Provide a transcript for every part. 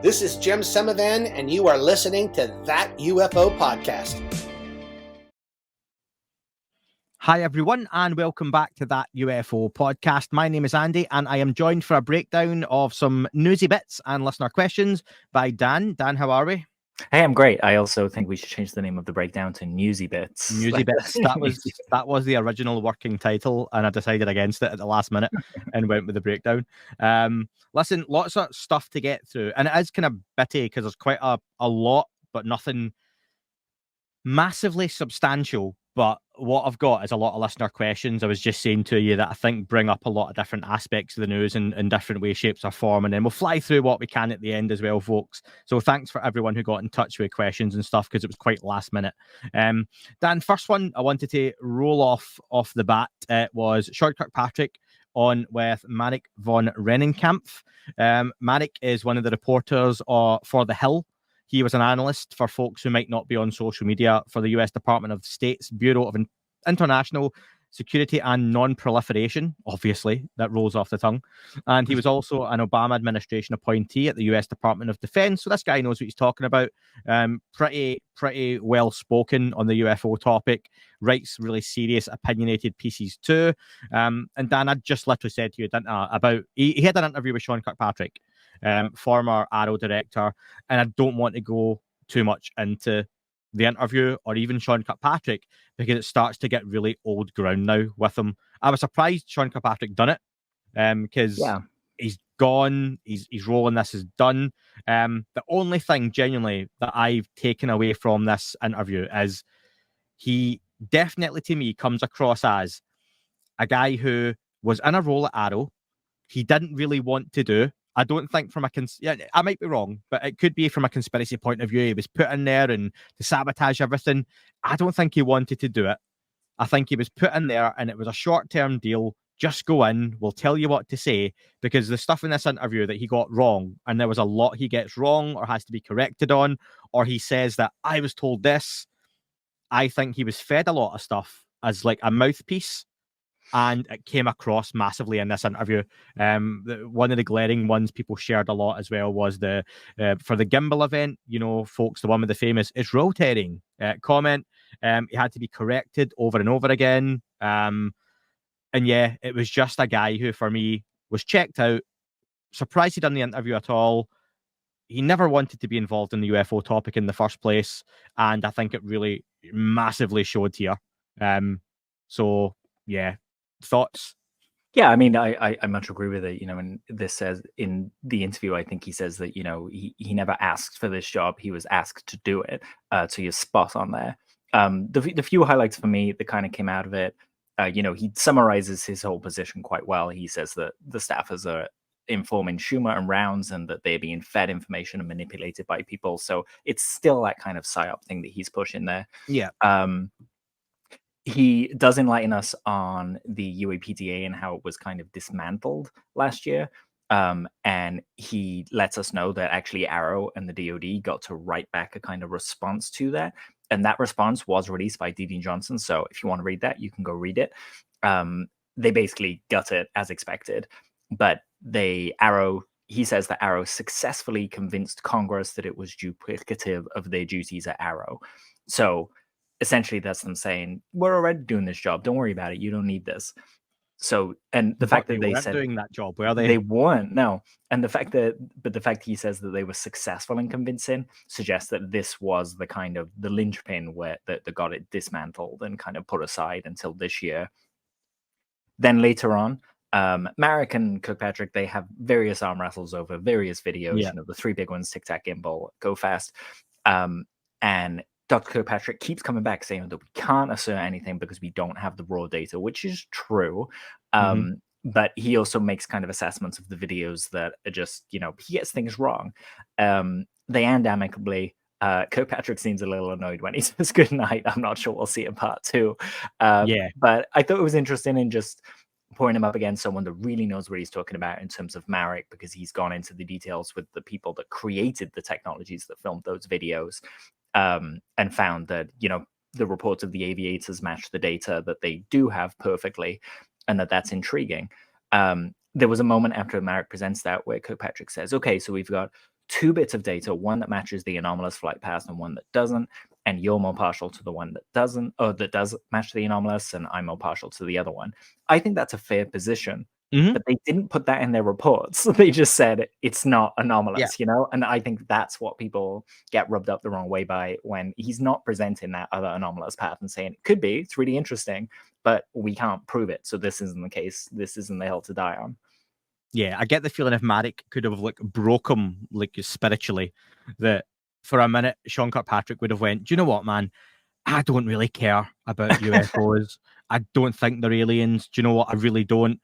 This is Jim Semivan, and you are listening to That UFO Podcast. Hi, everyone, and welcome back to That UFO Podcast. My name is Andy, and I am joined for a breakdown of some newsy bits and listener questions by Dan. Dan, how are we? Hey, I'm great. I also think we should change the name of the breakdown to Newsy Bits. Newsy Bits. That was the original working title, and I decided against it at the last minute and went with the breakdown. Listen, lots of stuff to get through, and it is kind of bitty because there's quite a lot, but nothing massively substantial. But what I've got is a lot of listener questions. I was just saying to you that I think bring up a lot of different aspects of the news in different ways, shapes, or form. And then we'll fly through what we can at the end as well, folks. So thanks for everyone who got in touch with questions and stuff, because it was quite last minute. Dan, first one I wanted to roll off the bat was Sean Kirkpatrick on with Marek von Rennenkampf. Marek is one of the reporters for The Hill. He was an analyst, for folks who might not be on social media, for the US Department of State's Bureau of International Security and Non-Proliferation. Obviously, that rolls off the tongue. And he was also an Obama administration appointee at the US Department of Defense. So this guy knows what he's talking about. Pretty well spoken on the UFO topic. Writes really serious, opinionated pieces too. And Dan, I just literally said to you, didn't I, about he had an interview with Sean Kirkpatrick, former Arrow director, and I don't want to go too much into the interview or even Sean Kirkpatrick because it starts to get really old ground now with him. I was surprised Sean Kirkpatrick done it because he's gone, he's rolling, this is done. The only thing genuinely that I've taken away from this interview is he definitely to me comes across as a guy who was in a role at Arrow he didn't really want to do. I don't think from I might be wrong, but it could be from a conspiracy point of view. He was put in there and to sabotage everything. I don't think he wanted to do it. I think he was put in there and it was a short-term deal. Just go in, we'll tell you what to say, because the stuff in this interview that he got wrong, and there was a lot he gets wrong or has to be corrected on, or he says that I was told this. I think he was fed a lot of stuff as like a mouthpiece, and it came across massively in this interview. One of the glaring ones people shared a lot as well was the for the gimbal event, you know, folks, the one with the famous "it's rotating" comment. He had to be corrected over and over again. And yeah, it was just a guy who, for me, was checked out. Surprised he done the interview at all. He never wanted to be involved in the UFO topic in the first place, and I think it really massively showed here. So yeah. Thoughts? Yeah, I mean, I much agree with it. You know, and this says in the interview, I think he says that, you know, he never asked for this job. He was asked to do it. So you're spot on there. The few highlights for me that kind of came out of it, you know, he summarizes his whole position quite well. He says that the staffers are informing Schumer and Rounds and that they're being fed information and manipulated by people. So it's still that kind of psyop thing that he's pushing there. Yeah. He does enlighten us on the UAPTA and how it was kind of dismantled last year. And he lets us know that actually Arrow and the DoD got to write back a kind of response to that. And that response was released by D.D. Johnson. So if you want to read that, you can go read it. They basically gut it as expected. But he says that Arrow successfully convinced Congress that it was duplicative of their duties at Arrow. So essentially that's them saying, we're already doing this job. Don't worry about it. You don't need this. So, and the fact that they said doing that job, were they? They weren't, no. And the fact he says that they were successful in convincing suggests that this was the kind of the linchpin where that got it dismantled and kind of put aside until this year. Then later on, Marek and Kirkpatrick, they have various arm wrestles over various videos. You know, the three big ones: Tic Tac, Gimbal, Go Fast, and Dr. Kirkpatrick keeps coming back saying that we can't assert anything because we don't have the raw data, which is true. But he also makes kind of assessments of the videos that are just, you know, he gets things wrong. They end amicably. Kirkpatrick seems a little annoyed when he says good night. I'm not sure we'll see in part 2. But I thought it was interesting in just pouring him up against someone that really knows what he's talking about in terms of Marek, because he's gone into the details with the people that created the technologies that filmed those videos. And found that, you know, the reports of the aviators match the data that they do have perfectly, and that's intriguing. There was a moment after Marek presents that where Kirkpatrick says, okay, so we've got two bits of data, one that matches the anomalous flight path and one that doesn't, and you're more partial to the one that doesn't, or that does match the anomalous, and I'm more partial to the other one. I think that's a fair position. But they didn't put that in their reports. They just said it's not anomalous, And I think that's what people get rubbed up the wrong way by, when he's not presenting that other anomalous path and saying it could be, it's really interesting, but we can't prove it. So this isn't the case. This isn't the hill to die on. Yeah, I get the feeling if Marek could have broke him spiritually, that for a minute Sean Kirkpatrick would have went, do you know what, man? I don't really care about UFOs. I don't think they're aliens. Do you know what? I really don't.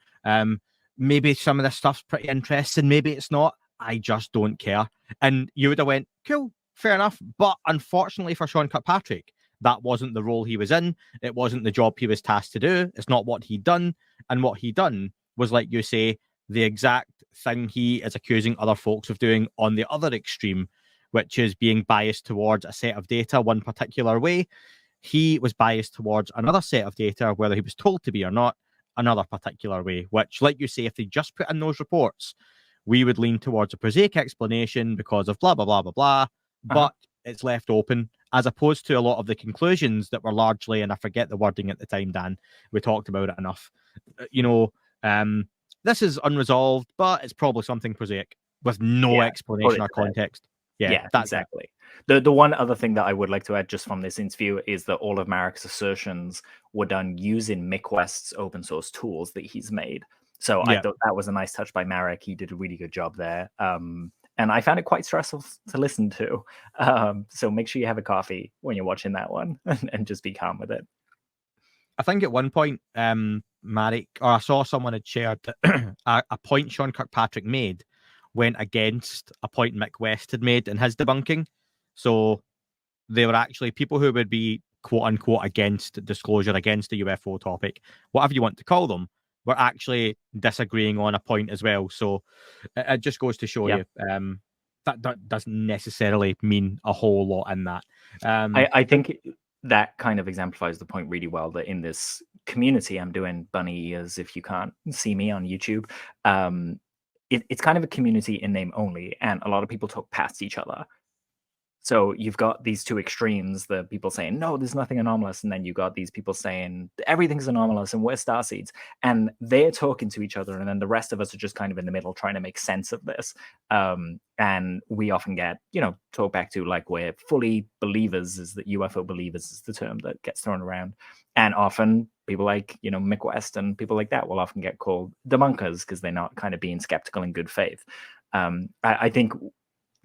Maybe some of this stuff's pretty interesting. Maybe it's not. I just don't care. And you would have went, cool, fair enough. But unfortunately for Sean Kirkpatrick, that wasn't the role he was in. It wasn't the job he was tasked to do. It's not what he'd done. And what he'd done was, like you say, the exact thing he is accusing other folks of doing on the other extreme, which is being biased towards a set of data one particular way. He was biased towards another set of data, whether he was told to be or not, another particular way, which, like you say, if they just put in those reports, we would lean towards a prosaic explanation because of blah, blah, blah, blah, blah. But it's left open, as opposed to a lot of the conclusions that were largely, and I forget the wording at the time, Dan, we talked about it enough. This is unresolved, but it's probably something prosaic with no explanation or context. Yeah, that's exactly. The one other thing that I would like to add just from this interview is that all of Marek's assertions were done using Mick West's open source tools that he's made. So I thought that was a nice touch by Marek. He did a really good job there. And I found it quite stressful to listen to. So make sure you have a coffee when you're watching that one and just be calm with it. I think at one point, Marek, or I saw someone had shared that a point Sean Kirkpatrick made went against a point Mick West had made in his debunking. So they were actually people who would be quote unquote against disclosure, against the UFO topic, whatever you want to call them, were actually disagreeing on a point as well. So it just goes to show you that doesn't necessarily mean a whole lot in that. I think that kind of exemplifies the point really well, that in this community, I'm doing bunny ears if you can't see me on YouTube. It's kind of a community in name only, and a lot of people talk past each other. So you've got these two extremes, the people saying, no, there's nothing anomalous. And then you've got these people saying, everything's anomalous and we're starseeds. And they're talking to each other. And then the rest of us are just kind of in the middle trying to make sense of this. And we often get, talk back to like we're fully believers, is that UFO believers is the term that gets thrown around. And often people like, Mick West and people like that will often get called debunkers because they're not kind of being skeptical in good faith. I think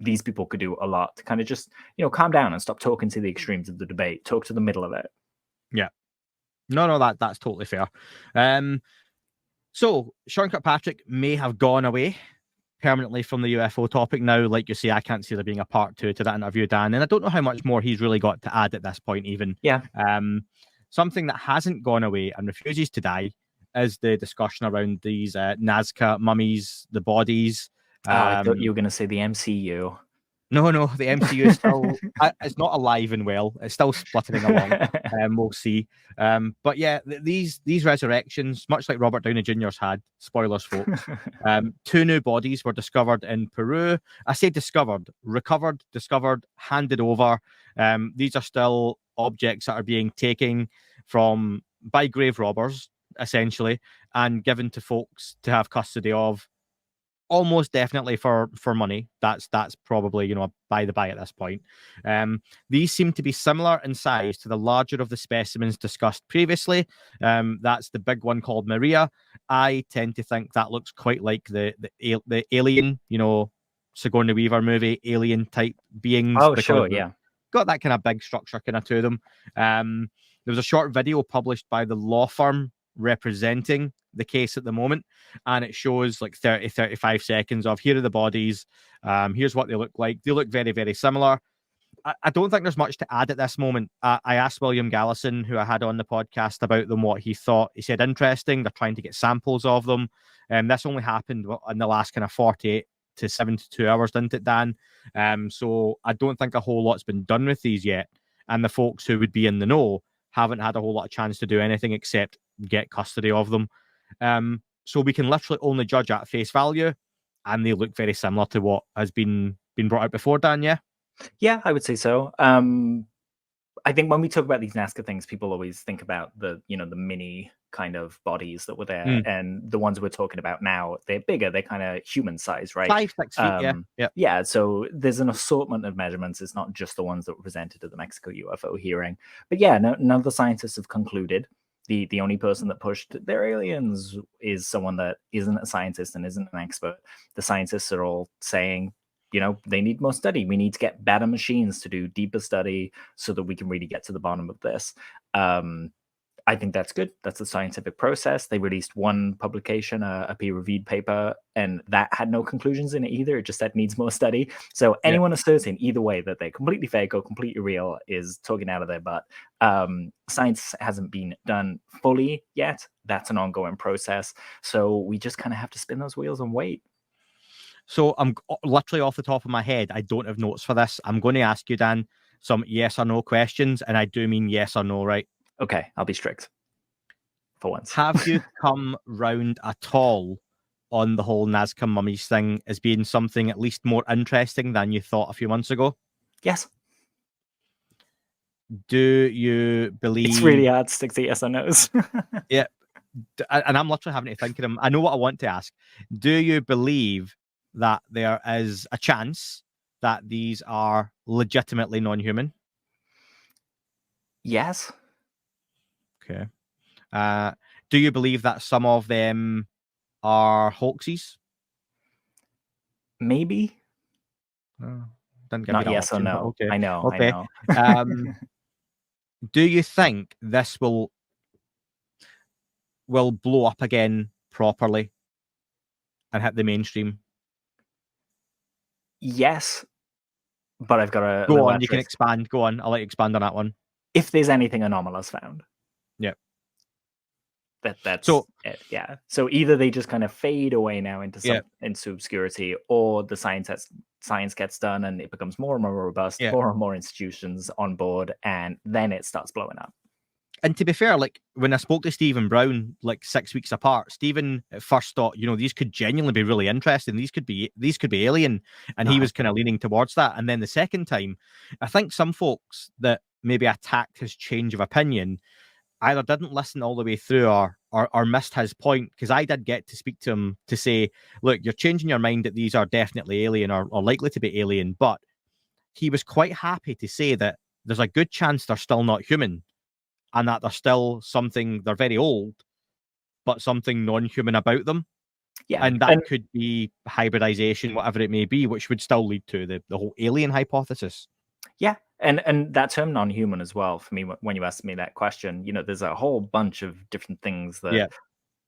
these people could do a lot to kind of just, calm down and stop talking to the extremes of the debate, talk to the middle of it. Yeah. No, that's totally fair. So Sean Kirkpatrick may have gone away permanently from the UFO topic now. Like you say, I can't see there being a part 2 to that interview, Dan, and I don't know how much more he's really got to add at this point even. Yeah. Something that hasn't gone away and refuses to die is the discussion around these Nazca mummies, the bodies. I thought you were going to say the MCU. No, the MCU is still it's not alive and well. It's still spluttering along. We'll see. But yeah, these resurrections, much like Robert Downey Jr.'s had, spoilers, folks. 2 new bodies were discovered in Peru. I say recovered, discovered, handed over. These are still objects that are being taken by grave robbers, essentially, and given to folks to have custody of. Almost definitely for money. That's probably, by the by at this point. These seem to be similar in size to the larger of the specimens discussed previously. That's the big one called Maria. I tend to think that looks quite like the Alien, Sigourney Weaver movie, Alien type beings. Oh, sure, yeah. Got that kind of big structure kind of to them. There was a short video published by the law firm representing the case at the moment, and it shows like 35 seconds of here are the bodies, here's what they look like. They look very, very similar. I don't think there's much to add at this moment. I asked William Gallison, who I had on the podcast, about them, what he thought. He said interesting, they're trying to get samples of them, and this only happened in the last kind of 48 to 72 hours, didn't it, Dan? So I don't think a whole lot's been done with these yet, and the folks who would be in the know haven't had a whole lot of chance to do anything except get custody of them. So we can literally only judge at face value, and they look very similar to what has been been brought out before, Dan, yeah? Yeah, I would say so. I think when we talk about these Nazca things, people always think about the mini kind of bodies that were there, and the ones we're talking about now, they're bigger. They're kind of human size, right? 5-6 feet, yeah. Yeah, so there's an assortment of measurements. It's not just the ones that were presented at the Mexico UFO hearing. But yeah, none of the scientists have concluded. The only person that pushed they're aliens is someone that isn't a scientist and isn't an expert. The scientists are all saying, they need more study. We need to get better machines to do deeper study so that we can really get to the bottom of this. I think that's good. That's a scientific process. They released one publication, a peer-reviewed paper, and that had no conclusions in it either. It just said needs more study. So anyone asserting either way that they're completely fake or completely real is talking out of their butt. Science hasn't been done fully yet. That's an ongoing process. So we just kind of have to spin those wheels and wait. So I'm literally off the top of my head. I don't have notes for this. I'm going to ask you, Dan, some yes or no questions, and I do mean yes or no, right? Okay, I'll be strict for once. Have you come round at all on the whole Nazca mummies thing as being something at least more interesting than you thought a few months ago? Yes. Do you believe... It's really hard to stick to yes or no's. Yeah. And I'm literally having to think of them. I know what I want to ask. Do you believe that there is a chance that these are legitimately non-human? Yes. Okay. Do you believe that some of them are hoaxes? Maybe. Didn't give Not you yes option, or no. okay. I know. Okay. I know. Do you think this will blow up again properly and hit the mainstream? Yes, but I've got a go on. You can expand. Go on. I'll let you expand on that one. If there's anything anomalous found, that's so it. Yeah. So either they just kind of fade away now into obscurity, or the science gets done and it becomes more and more robust, more and more institutions on board, and then it starts blowing up. And to be fair, like when I spoke to Stephen Brown, like 6 weeks apart, Stephen at first thought, these could genuinely be really interesting. These could be alien, and he was kind of leaning towards that. And then the second time, I think some folks that maybe attacked his change of opinion either didn't listen all the way through or missed his point, because I did get to speak to him to say, look, you're changing your mind that these are definitely alien or likely to be alien, but he was quite happy to say that there's a good chance they're still not human, and that they're still something, they're very old, but something non-human about them. Yeah. And that could be hybridization, whatever it may be, which would still lead to the whole alien hypothesis. Yeah. And that term non-human as well, for me, when you asked me that question, there's a whole bunch of different things that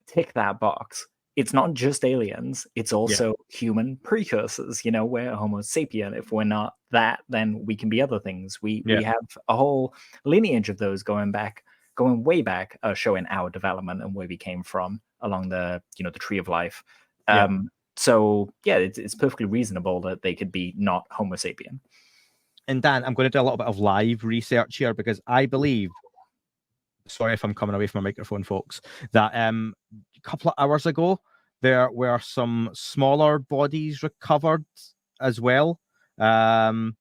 tick that box. It's not just aliens, it's also human precursors. We're Homo sapien. If we're not that, then we can be other things. We have a whole lineage of those going way back, showing our development and where we came from along the the tree of life. So it's perfectly reasonable that they could be not Homo sapien. And Dan, I'm going to do a little bit of live research here, because I believe, sorry if I'm coming away from my microphone, folks, that a couple of hours ago, there were some smaller bodies recovered as well. Or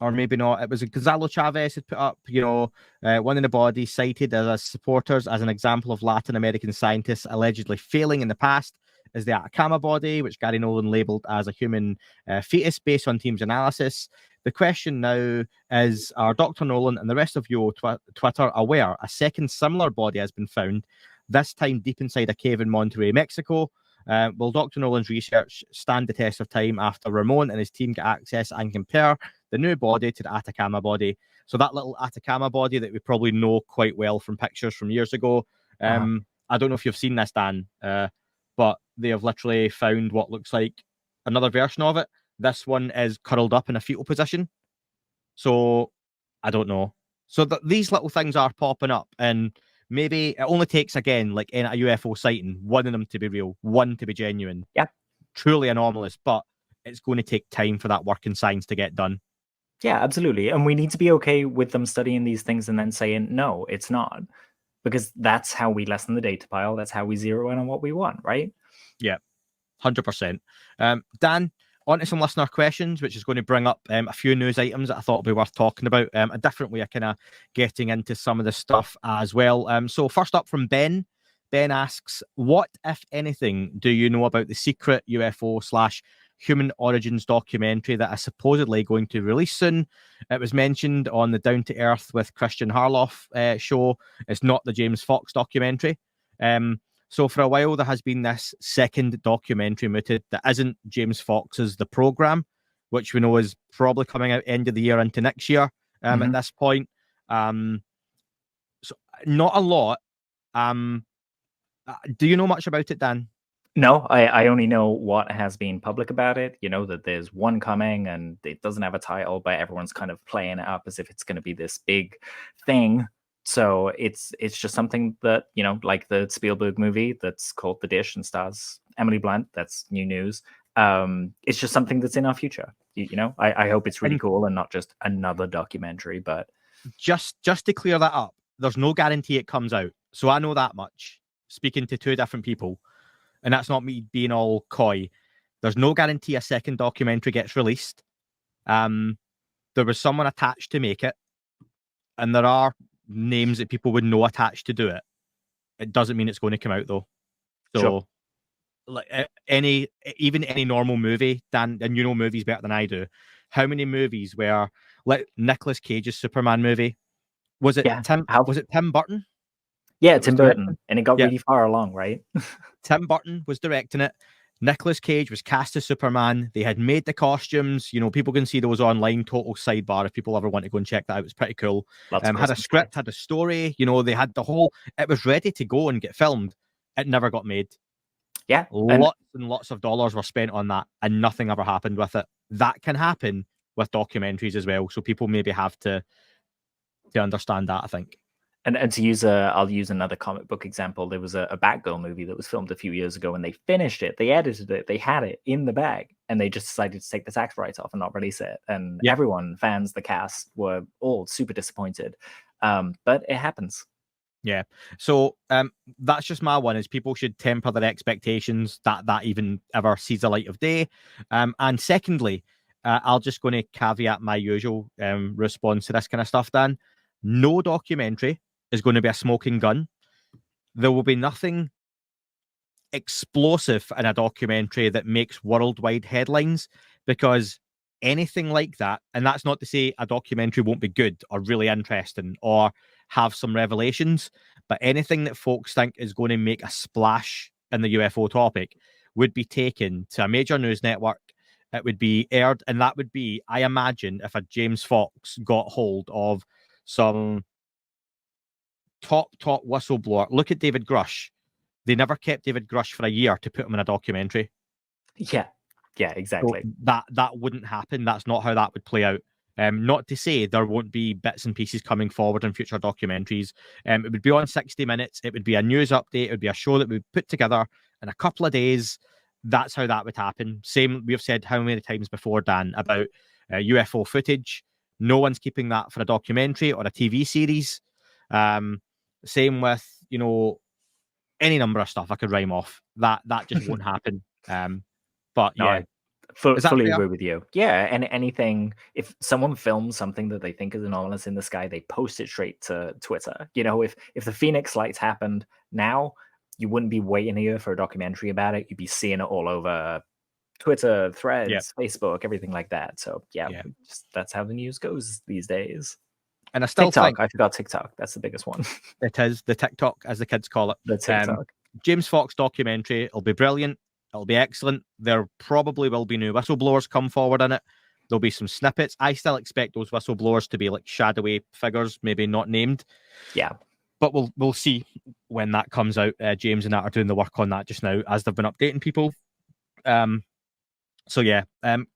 maybe not. It was Gonzalo Chavez had put up, one of the bodies cited as supporters as an example of Latin American scientists allegedly failing in the past is the Atacama body, which Gary Nolan labeled as a human fetus based on team's analysis. The question now is, are Dr. Nolan and the rest of you Twitter aware a second similar body has been found, this time deep inside a cave in Monterrey, Mexico? Will Dr. Nolan's research stand the test of time after Ramon and his team get access and compare the new body to the Atacama body? So that little Atacama body that we probably know quite well from pictures from years ago. I don't know if you've seen this, Dan, but they have literally found what looks like another version of it. This one is curled up in a fetal position. So I don't know. So these little things are popping up, and maybe it only takes, again, like in a UFO sighting, one of them to be real, one to be genuine. Yeah. Truly anomalous, but it's going to take time for that work in science to get done. Yeah, absolutely. And we need to be okay with them studying these things and then saying, no, it's not. Because that's how we lessen the data pile. That's how we zero in on what we want, right? Yeah, 100%. Dan, on to some listener questions, which is going to bring up a few news items that I thought would be worth talking about. A different way of kind of getting into some of the stuff as well. So first up from Ben. Ben asks, what, if anything, do you know about the secret UFO/human origins documentary that is supposedly going to release soon? It was mentioned on the Down to Earth with Christian Harloff show. It's not the James Fox documentary. So for a while, there has been this second documentary mooted that isn't James Fox's The Program, which we know is probably coming out end of the year into next year at this point. So not a lot. Do you know much about it, Dan? No, I only know what has been public about it. You know, that there's one coming and it doesn't have a title, but everyone's kind of playing it up as if it's going to be this big thing. So it's just something that, you know, like the Spielberg movie that's called The Dish and stars Emily Blunt. That's new news. It's just something that's in our future. You know, I hope it's really cool and not just another documentary. But just to clear that up, there's no guarantee it comes out. So I know that much, speaking to two different people. And that's not me being all coy. There's no guarantee a second documentary gets released. There was someone attached to make it. And there are names that people would know attached to do it. It doesn't mean it's going to come out, though. So, sure. Like any normal movie, Dan, and you know movies better than I do. How many movies where, like Nicolas Cage's Superman movie, was it Tim Burton? Yeah, Tim Burton, and it got really far along, right? Tim Burton was directing it. Nicolas Cage was cast as Superman. They had made the costumes. You know, people can see those online. Total sidebar if people ever want to go and check that out. It was pretty cool. Had a script, had a story. You know, they had the whole. It was ready to go and get filmed. It never got made. Yeah, lots and lots of dollars were spent on that, and nothing ever happened with it. That can happen with documentaries as well. So people maybe have to understand that, I think. And to use I'll use another comic book example. There was a Batgirl movie that was filmed a few years ago, and they finished it, they edited it, they had it in the bag, and they just decided to take the tax rights off and not release it. And everyone, fans, the cast, were all super disappointed. But it happens. Yeah. So that's just my one, is people should temper their expectations that even ever sees the light of day. And secondly, I'll just going to caveat my usual response to this kind of stuff, Dan. No documentary is going to be a smoking gun. There will be nothing explosive in a documentary that makes worldwide headlines, because anything like that, and that's not to say a documentary won't be good or really interesting or have some revelations, but anything that folks think is going to make a splash in the UFO topic would be taken to a major news network. It would be aired, and that would be, I imagine, if a James Fox got hold of some top whistleblower. Look at David Grush. They never kept David Grush for a year to put him in a documentary. Yeah, exactly. So that wouldn't happen. That's not how that would play out. Not to say there won't be bits and pieces coming forward in future documentaries. It would be on 60 Minutes. It would be a news update. It would be a show that we would put together in a couple of days. That's how that would happen. Same, we've said how many times before, Dan, about UFO footage. No one's keeping that for a documentary or a TV series. Same with, you know, any number of stuff I could rhyme off. That just won't happen. But no, yeah. Fully agree with you. Yeah, and anything, if someone films something that they think is anomalous in the sky, they post it straight to Twitter. You know, if the Phoenix lights happened now, you wouldn't be waiting here for a documentary about it. You'd be seeing it all over Twitter, Threads, Facebook, everything like that. So that's how the news goes these days. And I still think I forgot TikTok. That's the biggest one. It is the TikTok, as the kids call it. The TikTok. James Fox documentary. It'll be brilliant. It'll be excellent. There probably will be new whistleblowers come forward in it. There'll be some snippets. I still expect those whistleblowers to be like shadowy figures, maybe not named. Yeah. But we'll see when that comes out. James and that are doing the work on that just now, as they've been updating people.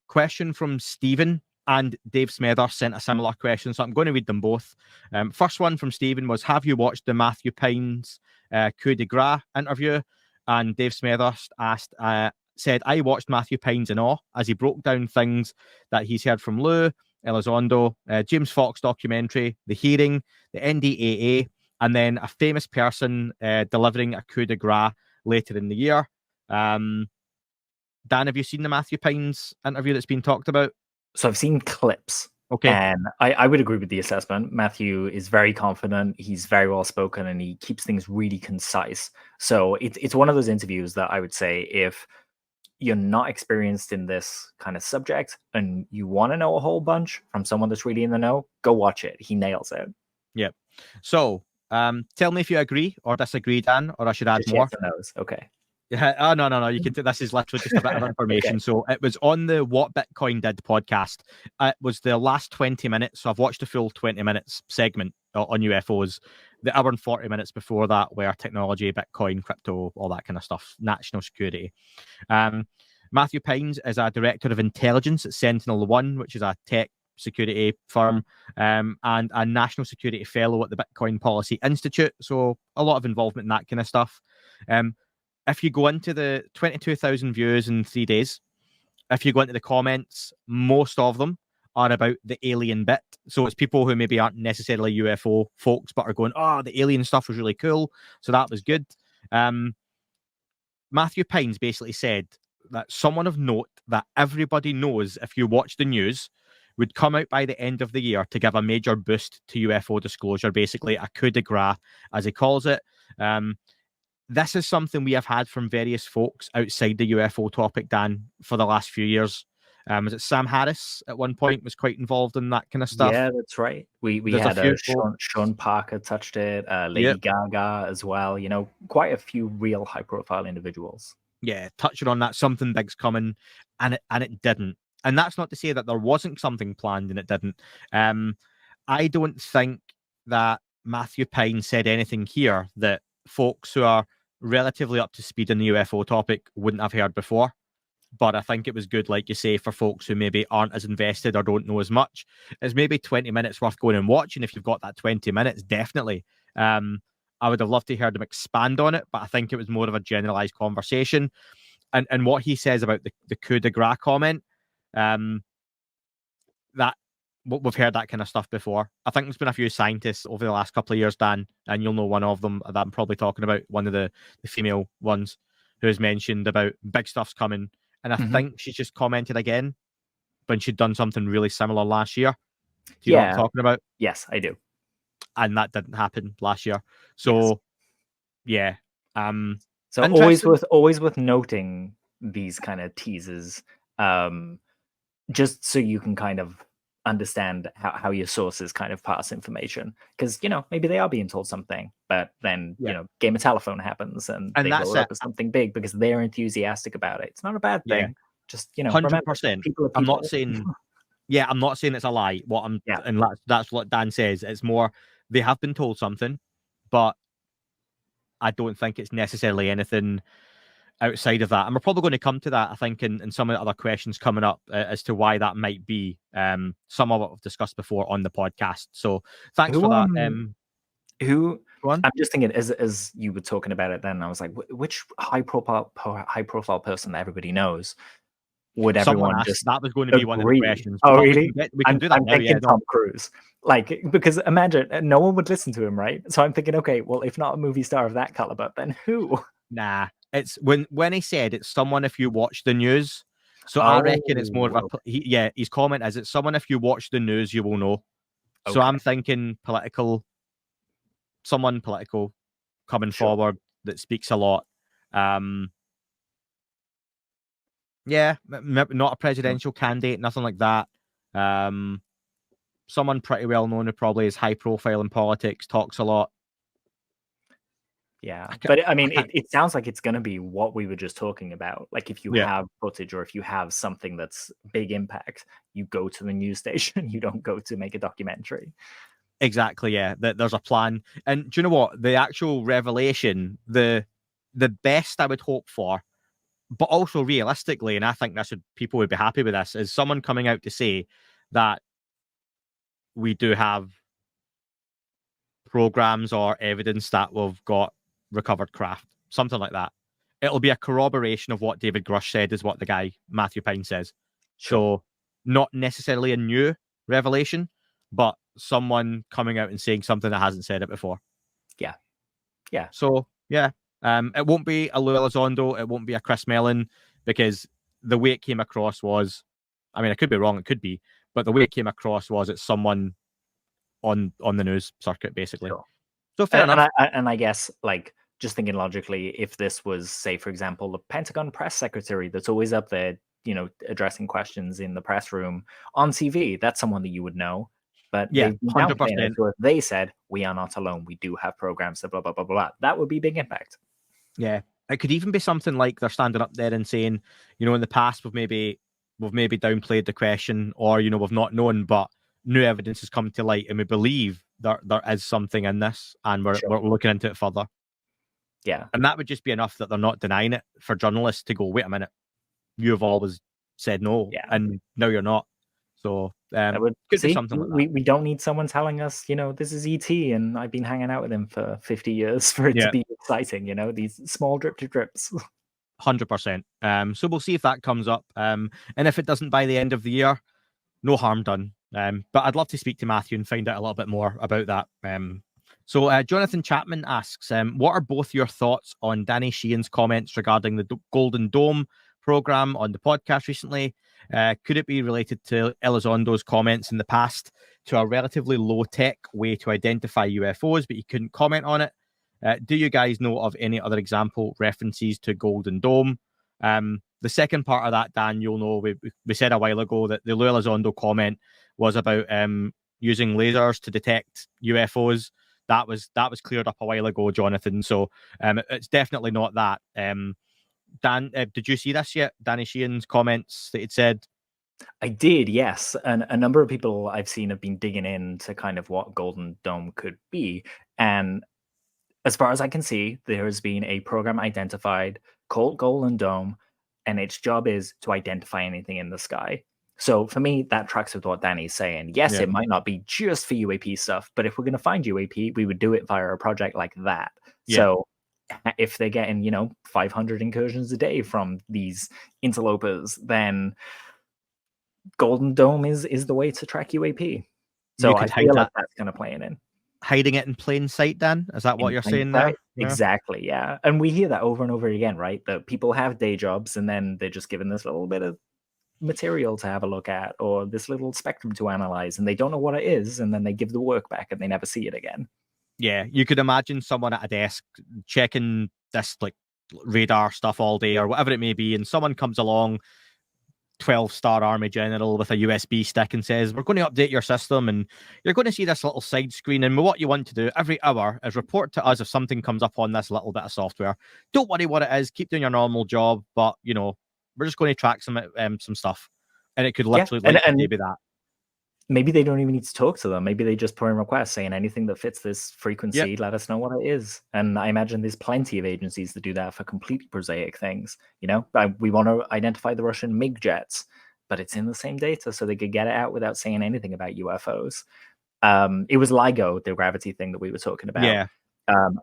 Question from Stephen, and Dave Smether sent a similar question, so I'm going to read them both. First one from Stephen was, have you watched the Matthew Pines coup de grace interview? And Dave Smether said, I watched Matthew Pines in awe as he broke down things that he's heard from Lue Elizondo, James Fox documentary, the hearing, the NDAA, and then a famous person delivering a coup de grace later in the year. Dan, have you seen the Matthew Pines interview that's been talked about? So I've seen clips. Okay. And I would agree with the assessment. Matthew is very confident. He's very well spoken, and he keeps things really concise. So it's one of those interviews that I would say, if you're not experienced in this kind of subject and you want to know a whole bunch from someone that's really in the know, go watch it. He nails it. Yep. So tell me if you agree or disagree, Dan, or I should add Just more. yes or no's. Okay. Yeah. Oh, no. You can. This is literally just a bit of information. Okay. So it was on the What Bitcoin Did podcast. It was the last 20 minutes. So I've watched the full 20 minutes segment on UFOs. The hour and 40 minutes before that were technology, Bitcoin, crypto, all that kind of stuff, national security. Matthew Pines is a director of intelligence at Sentinel-1, which is a tech security firm, and a national security fellow at the Bitcoin Policy Institute. So a lot of involvement in that kind of stuff. If you go into the 22,000 views in 3 days, if you go into the comments, most of them are about the alien bit. So it's people who maybe aren't necessarily UFO folks, but are going, oh, the alien stuff was really cool. So that was good. Matthew Pines basically said that someone of note that everybody knows, if you watch the news, would come out by the end of the year to give a major boost to UFO disclosure, basically a coup de grace, as he calls it. This is something we have had from various folks outside the UFO topic, Dan, for the last few years. Was it Sam Harris at one point was quite involved in that kind of stuff? Yeah, that's right. We There's had Sean Parker touched it, Lady Gaga as well. You know, quite a few real high-profile individuals. Yeah, touching on that, something big's coming, and it didn't. And that's not to say that there wasn't something planned and it didn't. I don't think that Matthew Pine said anything here that folks who are relatively up to speed in the UFO topic wouldn't have heard before. But I think it was good, like you say, for folks who maybe aren't as invested or don't know as much. It's maybe 20 minutes worth going and watching. If you've got that 20 minutes, definitely. I would have loved to hear them expand on it, but I think it was more of a generalized conversation. And what he says about the coup de grace comment, that we've heard that kind of stuff before. I think there's been a few scientists over the last couple of years, Dan, and you'll know one of them that I'm probably talking about, one of the female ones, who has mentioned about big stuff's coming. And I think she's just commented again when she'd done something really similar last year. Do you know what I'm talking about? Yes, I do. And that didn't happen last year. So, yeah. So always worth noting these kind of teasers, just so you can kind of understand how your sources kind of pass information. Because, you know, maybe they are being told something, but then, you know, Game of Telephone happens and they blow it up as something big because they're enthusiastic about it. It's not a bad thing. Yeah. Just, you know, 100%. I'm not saying, I'm not saying it's a lie. And that's what Dan says. It's more, they have been told something, but I don't think it's necessarily anything outside of that. And we're probably going to come to that, I think, in some of the other questions coming up as to why that might be. Some of what we've discussed before on the podcast. So thanks for that. I'm just thinking, as you were talking about it then, I was like, which high profile person that everybody knows would everyone just that was going to be one of the questions. Oh, really? We can do that. I'm thinking Tom Cruise. Like, because imagine no one would listen to him, right? So I'm thinking, okay, well, if not a movie star of that caliber, then who? Nah, it's when he said it's someone if you watch the news. So I reckon it's more of a his comment is it's someone if you watch the news you will know. Okay. So I'm thinking someone political coming forward that speaks a lot. Not a presidential candidate, nothing like that. Someone pretty well known who probably is high profile in politics, talks a lot. Yeah, but I mean, it sounds like it's going to be what we were just talking about. Like, if you have footage or if you have something that's big impact, you go to the news station. You don't go to make a documentary. Exactly. Yeah, there's a plan. And do you know what? The actual revelation, the best I would hope for, but also realistically, and I think people would be happy with this, is someone coming out to say that we do have programs or evidence that we've got recovered craft, something like that. It'll be a corroboration of what David Grush said, is what the guy Matthew Pine says. So not necessarily a new revelation, but someone coming out and saying something that hasn't said it before. Yeah. So it won't be a Lue Elizondo, it won't be a Chris Mellon, because the way it came across was, I mean, I could be wrong, it could be, but the way it came across was it's someone on the news circuit, basically. Sure. So fair enough. And I guess, like, just thinking logically, if this was, say, for example, the Pentagon press secretary that's always up there, addressing questions in the press room on TV, that's someone that you would know. But Yeah, they've been 100%. downplaying it. So if they said, we are not alone, we do have programs, blah, blah, blah, blah, blah, that would be big impact. Yeah. It could even be something like they're standing up there and saying, in the past we've maybe downplayed the question, or we've not known, but new evidence has come to light and we believe there is something in this, and we're looking into it further. Yeah. And that would just be enough that they're not denying it for journalists to go, wait a minute, you've always said no, and now you're not. So could be something like that. We don't need someone telling us, this is ET and I've been hanging out with him for 50 years for it to be exciting, these small drip to drips. 100%. So we'll see if that comes up. And if it doesn't by the end of the year, no harm done. But I'd love to speak to Matthew and find out a little bit more about that. So Jonathan Chapman asks, what are both your thoughts on Danny Sheehan's comments regarding the Golden Dome program on the podcast recently? Could it be related to Elizondo's comments in the past to a relatively low-tech way to identify UFOs, but you couldn't comment on it? Do you guys know of any other example references to Golden Dome? The second part of that, Dan, you'll know, we said a while ago that the Lue Elizondo comment was about using lasers to detect UFOs. That was cleared up a while ago, Jonathan. So it's definitely not that. Dan, did you see this yet? Danny Sheehan's comments that he'd said? I did, yes. And a number of people I've seen have been digging into kind of what Golden Dome could be. And as far as I can see, there has been a program identified called Golden Dome, and its job is to identify anything in the sky. So for me, that tracks with what Danny's saying. Yes, it might not be just for UAP stuff, but if we're going to find UAP, we would do it via a project like that. Yeah. So if they're getting, 500 incursions a day from these interlopers, then Golden Dome is the way to track UAP. So I feel like that's kind of playing in. Hiding it in plain sight, Dan? Is that what you're saying there? Exactly, yeah. And we hear that over and over again, right? That people have day jobs and then they're just given this little bit of material to have a look at, or this little spectrum to analyze, and they don't know what it is, and then they give the work back and they never see it again. Yeah, you could imagine someone at a desk checking this like radar stuff all day or whatever it may be, and someone comes along, 12-star army general with a USB stick, and says, we're going to update your system and you're going to see this little side screen, and what you want to do every hour is report to us if something comes up on this little bit of software. Don't worry what it is, keep doing your normal job, but we're just going to track some stuff. And it could literally be that. Maybe they don't even need to talk to them. Maybe they just put in requests saying anything that fits this frequency, let us know what it is. And I imagine there's plenty of agencies that do that for completely prosaic things. We want to identify the Russian MiG jets, but it's in the same data, so they could get it out without saying anything about UFOs. It was LIGO, the gravity thing that we were talking about. Yeah.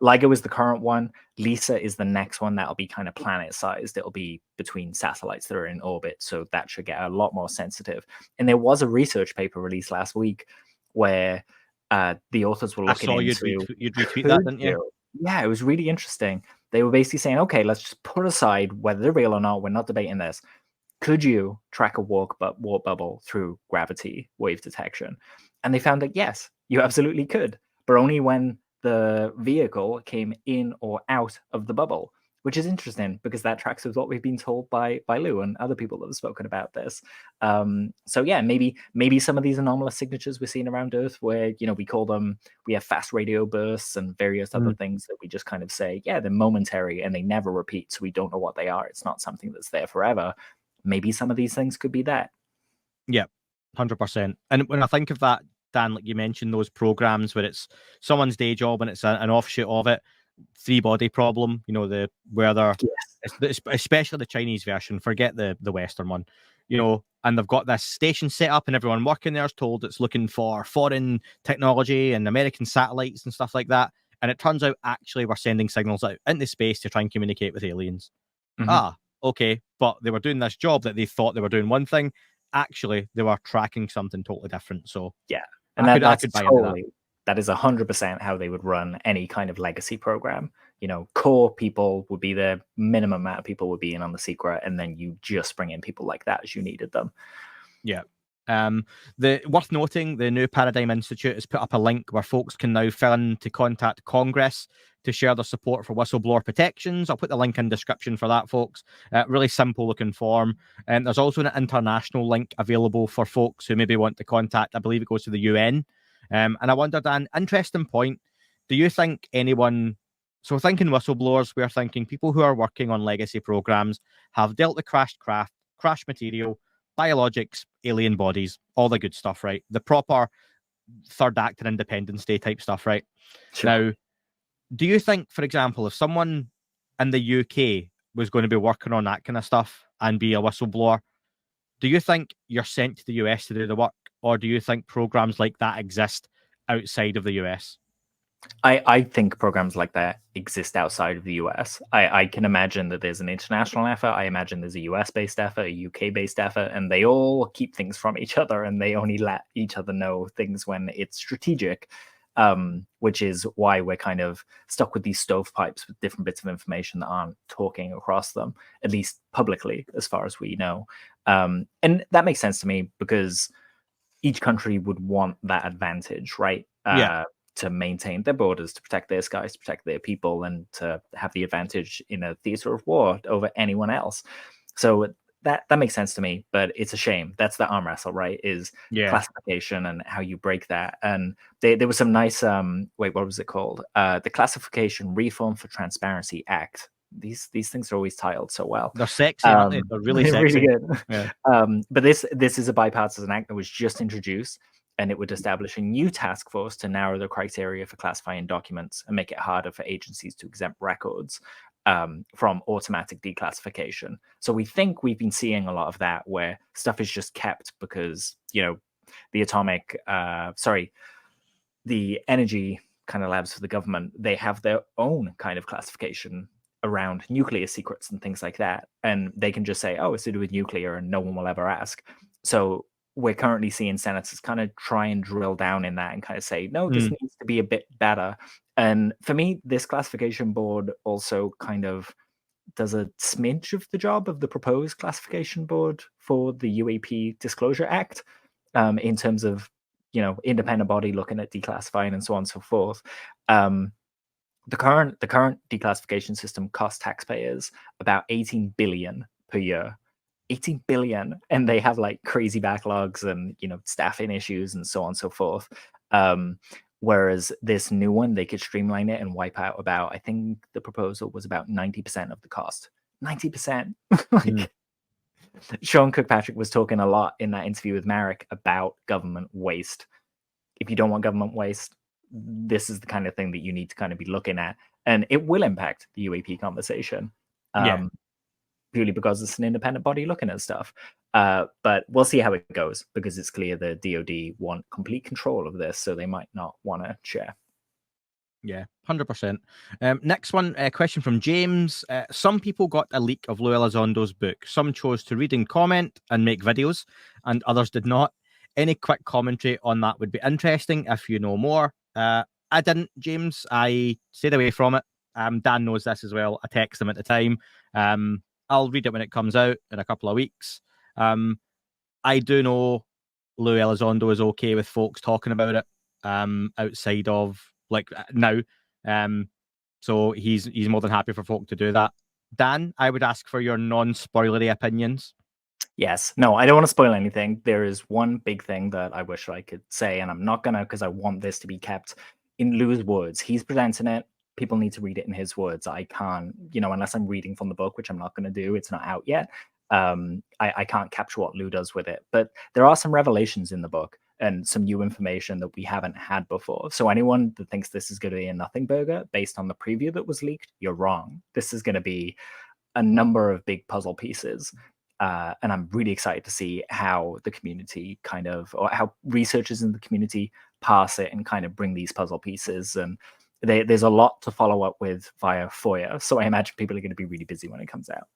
LIGO is the current one. LISA is the next one that'll be kind of planet-sized. It'll be between satellites that are in orbit, so that should get a lot more sensitive. And there was a research paper released last week where the authors were looking into... You'd retweet that, didn't you? Yeah, it was really interesting. They were basically saying, okay, let's just put aside whether they're real or not. We're not debating this. Could you track a warp bubble through gravity wave detection? And they found that, yes, you absolutely could, but only when the vehicle came in or out of the bubble, which is interesting because that tracks with what we've been told by Lue and other people that have spoken about this. So yeah, maybe some of these anomalous signatures we're seeing around Earth where, we have fast radio bursts and various other things that we just kind of say, yeah, they're momentary and they never repeat. So we don't know what they are. It's not something that's there forever. Maybe some of these things could be that. Yeah, 100%. And when I think of that, Dan, like you mentioned, those programs where it's someone's day job and it's an offshoot of it, three-body problem, especially the Chinese version, forget the Western one, and they've got this station set up and everyone working there is told it's looking for foreign technology and American satellites and stuff like that. And it turns out actually we're sending signals out into space to try and communicate with aliens. Okay, but they were doing this job that they thought they were doing one thing. Actually, they were tracking something totally different. So yeah. And that is 100% how they would run any kind of legacy program. core people would be the minimum amount of people would be in on the secret, and then you just bring in people like that as you needed them. Yeah. The worth noting, the New Paradigm Institute has put up a link where folks can now fill in to contact Congress to share their support for whistleblower protections. I'll put the link in the description for that, folks. Really simple looking form. And there's also an international link available for folks who maybe want to contact. I believe it goes to the UN. And I wonder, Dan, interesting point. Do you think anyone... So thinking whistleblowers, we're thinking people who are working on legacy programs have dealt with crashed craft, crashed material, biologics, alien bodies, all the good stuff, right? The proper third act and Independence Day type stuff, right? Sure. Now, do you think, for example, if someone in the UK was going to be working on that kind of stuff and be a whistleblower, do you think you're sent to the US to do the work, or do you think programs like that exist outside of the US? I think programs like that exist outside of the US. I can imagine that there's an international effort. I imagine there's a US-based effort, a UK-based effort, and they all keep things from each other, and they only let each other know things when it's strategic, which is why we're kind of stuck with these stovepipes with different bits of information that aren't talking across them, at least publicly, as far as we know. And that makes sense to me, because each country would want that advantage, right? To maintain their borders, to protect their skies, to protect their people, and to have the advantage in a theater of war over anyone else. So that makes sense to me, but it's a shame. That's the arm wrestle, right? Is classification and how you break that. And there was some nice, what was it called? The Classification Reform for Transparency Act. These things are always titled so well. They're sexy, aren't they? They're really sexy. Really good. Yeah. But this is a bipartisan act that was just introduced, and it would establish a new task force to narrow the criteria for classifying documents and make it harder for agencies to exempt records from automatic declassification. So we think we've been seeing a lot of that, where stuff is just kept because, the energy kind of labs for the government, they have their own kind of classification around nuclear secrets and things like that. And they can just say, oh, it's to do with nuclear, and no one will ever ask. So we're currently seeing senators kind of try and drill down in that and kind of say, no, this needs to be a bit better. And for me, this classification board also kind of does a smidge of the job of the proposed classification board for the UAP Disclosure Act, in terms of, independent body looking at declassifying and so on and so forth. The current declassification system costs taxpayers about 18 billion per year. 18 billion, and they have like crazy backlogs and staffing issues and so on and so forth. Whereas this new one, they could streamline it and wipe out about, I think the proposal was about 90% of the cost. 90%. Sean Kirkpatrick was talking a lot in that interview with Marek about government waste. If you don't want government waste, this is the kind of thing that you need to kind of be looking at, and it will impact the UAP conversation. Purely because it's an independent body looking at stuff. But we'll see how it goes, because it's clear the DoD want complete control of this, so they might not want to share. Yeah, 100%. Next one, a question from James. Some people got a leak of Lue Elizondo's book. Some chose to read and comment and make videos, and others did not. Any quick commentary on that would be interesting if you know more. I didn't, James. I stayed away from it. Dan knows this as well. I text him at the time. I'll read it when it comes out in a couple of weeks. I do know Lue Elizondo is okay with folks talking about it outside of now. So he's more than happy for folk to do that. Dan, I would ask for your non-spoilery opinions. Yes. No, I don't want to spoil anything. There is one big thing that I wish I could say, and I'm not going to, because I want this to be kept in Lue's words. He's presenting it. People need to read it in his words. I can't, unless I'm reading from the book, which I'm not going to do. It's not out yet. I can't capture what Lue does with it. But there are some revelations in the book and some new information that we haven't had before. So anyone that thinks this is going to be a nothing burger based on the preview that was leaked, you're wrong. This is going to be a number of big puzzle pieces. And I'm really excited to see how the community or how researchers in the community parse it and kind of bring these puzzle pieces. And there's a lot to follow up with via FOIA. So I imagine people are going to be really busy when it comes out.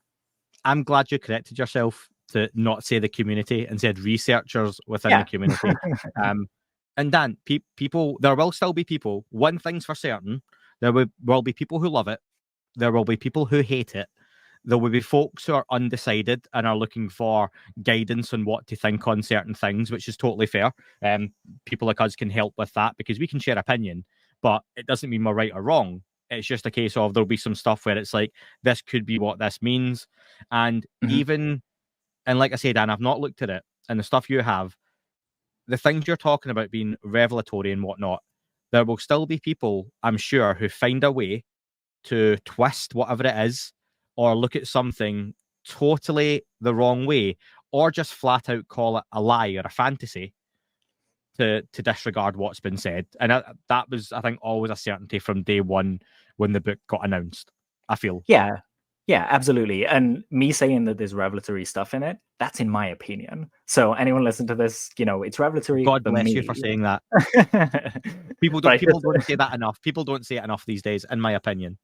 I'm glad you corrected yourself to not say the community and said researchers within the community. And Dan, people, there will still be people. One thing's for certain, there will be people who love it There will be people who hate it. There will be folks who are undecided and are looking for guidance on what to think on certain things, which is totally fair. People like us can help with that because we can share opinion, but it doesn't mean we're right or wrong. It's just a case of there'll be some stuff where it's like, this could be what this means. And and like I said, Dan, I've not looked at it, and the stuff you have, the things you're talking about being revelatory and whatnot, there will still be people, I'm sure, who find a way to twist whatever it is or look at something totally the wrong way or just flat out call it a lie or a fantasy to disregard what's been said. And that was, I think, always a certainty from day one when the book got announced, I feel. Yeah, absolutely. And me saying that there's revelatory stuff in it, that's in my opinion. So anyone listen to this, it's revelatory. God bless me. you for saying that. People don't say that enough. People don't say it enough these days, in my opinion.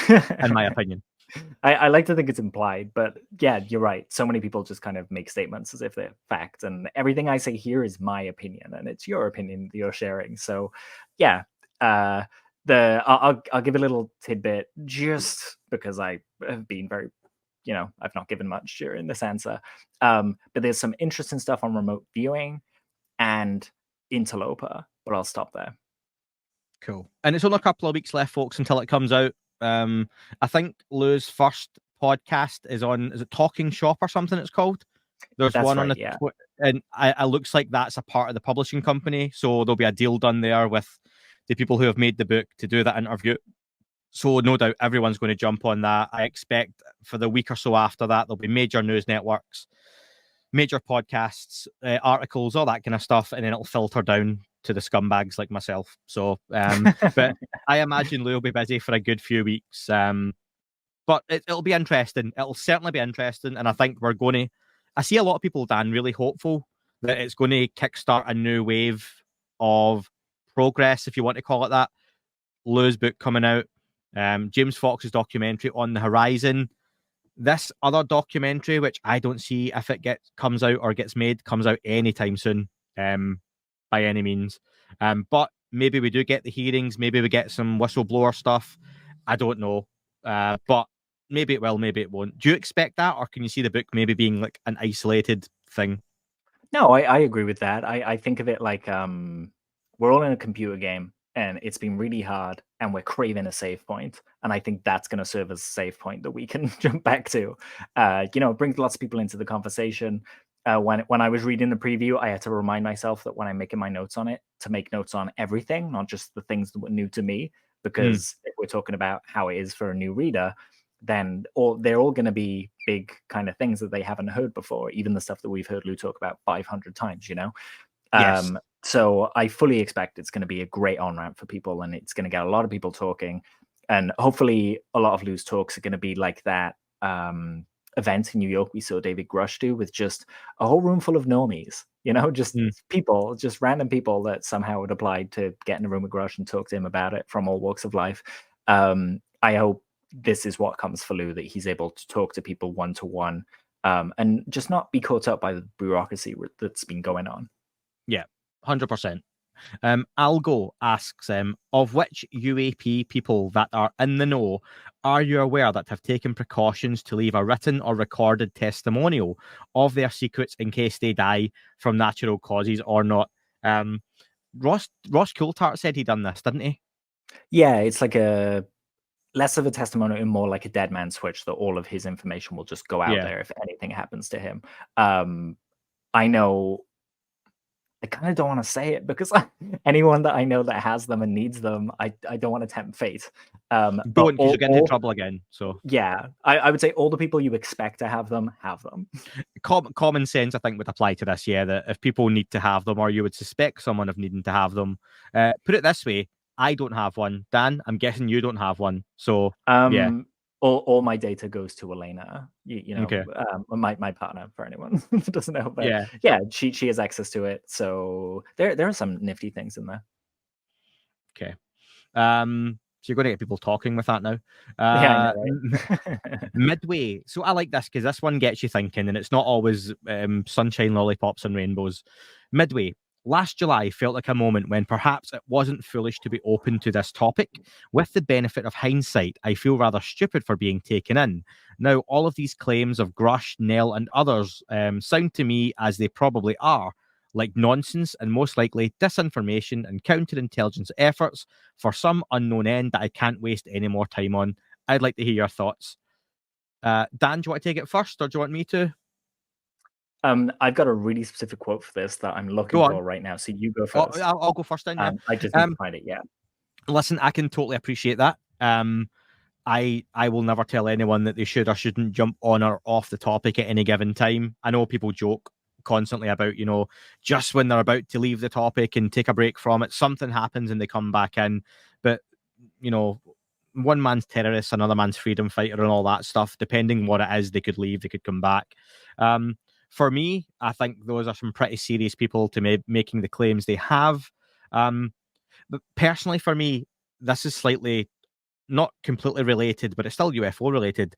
In my opinion. I like to think it's implied, but yeah, you're right. So many people just kind of make statements as if they're fact, and everything I say here is my opinion, and it's your opinion that you're sharing. So, yeah, I'll give a little tidbit just because I have been very, I've not given much during this answer. But there's some interesting stuff on remote viewing and Interloper, but I'll stop there. Cool. And it's only a couple of weeks left, folks, until it comes out. I think Lue's first podcast is it Talking Shop or something it's called? There's That's one right, on the and it looks like that's a part of the publishing company, so there'll be a deal done there with the people who have made the book to do that interview. So no doubt everyone's going to jump on that. I expect for the week or so after that, there'll be major news networks, major podcasts, articles, all that kind of stuff, and then it'll filter down to the scumbags like myself. So, but I imagine Lue will be busy for a good few weeks. But it'll be interesting. It'll certainly be interesting, and I think I see a lot of people, Dan, really hopeful that it's going to kickstart a new wave of progress, if you want to call it that. Lue's book coming out, James Fox's documentary on the horizon. This other documentary, which I don't see if it comes out or gets made, comes out anytime soon, by any means. But maybe we do get the hearings. Maybe we get some whistleblower stuff. I don't know. But maybe it will, maybe it won't. Do you expect that, or can you see the book maybe being like an isolated thing? No, I agree with that. I think of it like we're all in a computer game, and it's been really hard, and we're craving a save point. And I think that's going to serve as a save point that we can jump back to. It brings lots of people into the conversation. When I was reading the preview, I had to remind myself that when I'm making my notes on it, to make notes on everything, not just the things that were new to me. Because if we're talking about how it is for a new reader, then they're all going to be big kind of things that they haven't heard before, even the stuff that we've heard Lue talk about 500 times, Yes. So I fully expect it's going to be a great on-ramp for people, and it's going to get a lot of people talking. And hopefully a lot of Lue's talks are going to be like that event in New York we saw David Grush do, with just a whole room full of normies, just people, just random people that somehow had applied to get in a room with Grush and talk to him about it from all walks of life. I hope this is what comes for Lue, that he's able to talk to people one-to-one, and just not be caught up by the bureaucracy that's been going on. Yeah, 100%. Algo asks, of which UAP people that are in the know are you aware that have taken precautions to leave a written or recorded testimonial of their secrets in case they die from natural causes or not? Ross Coulthard said he done this, didn't he? Yeah, it's like a less of a testimonial and more like a dead man switch, that all of his information will just go out there if anything happens to him. I know I kind of don't want to say it because anyone that I know that has them and needs them, I don't want to tempt fate. Don't, because you'll get into trouble again. So yeah, I would say all the people you expect to have them. Common sense, I think, would apply to this. Yeah, that if people need to have them, or you would suspect someone of needing to have them, put it this way: I don't have one. Dan, I'm guessing you don't have one. So yeah. All my data goes to Elena, Okay. My partner, for anyone that doesn't know. But yeah, she has access to it. So there are some nifty things in there. Okay. So you're going to get people talking with that now. Yeah, I know, right? Midway. So I like this because this one gets you thinking, and it's not always sunshine, lollipops, and rainbows. Midway. Last July felt like a moment when perhaps it wasn't foolish to be open to this topic. With the benefit of hindsight, I feel rather stupid for being taken in. Now, all of these claims of Grush, Nell, and others sound to me, as they probably are, like nonsense and most likely disinformation and counterintelligence efforts for some unknown end that I can't waste any more time on. I'd like to hear your thoughts. Dan, do you want to take it first, or do you want me to? I've got a really specific quote for this that I'm looking for right now. So you go first. I'll go first then. Yeah. I just need to find it. Yeah. Listen, I can totally appreciate that. I will never tell anyone that they should or shouldn't jump on or off the topic at any given time. I know people joke constantly about, just when they're about to leave the topic and take a break from it, something happens and they come back in. But, one man's terrorist, another man's freedom fighter and all that stuff, depending what it is, they could leave, they could come back. For me, I think those are some pretty serious people to making the claims they have. But personally, for me, this is slightly not completely related, but it's still UFO related.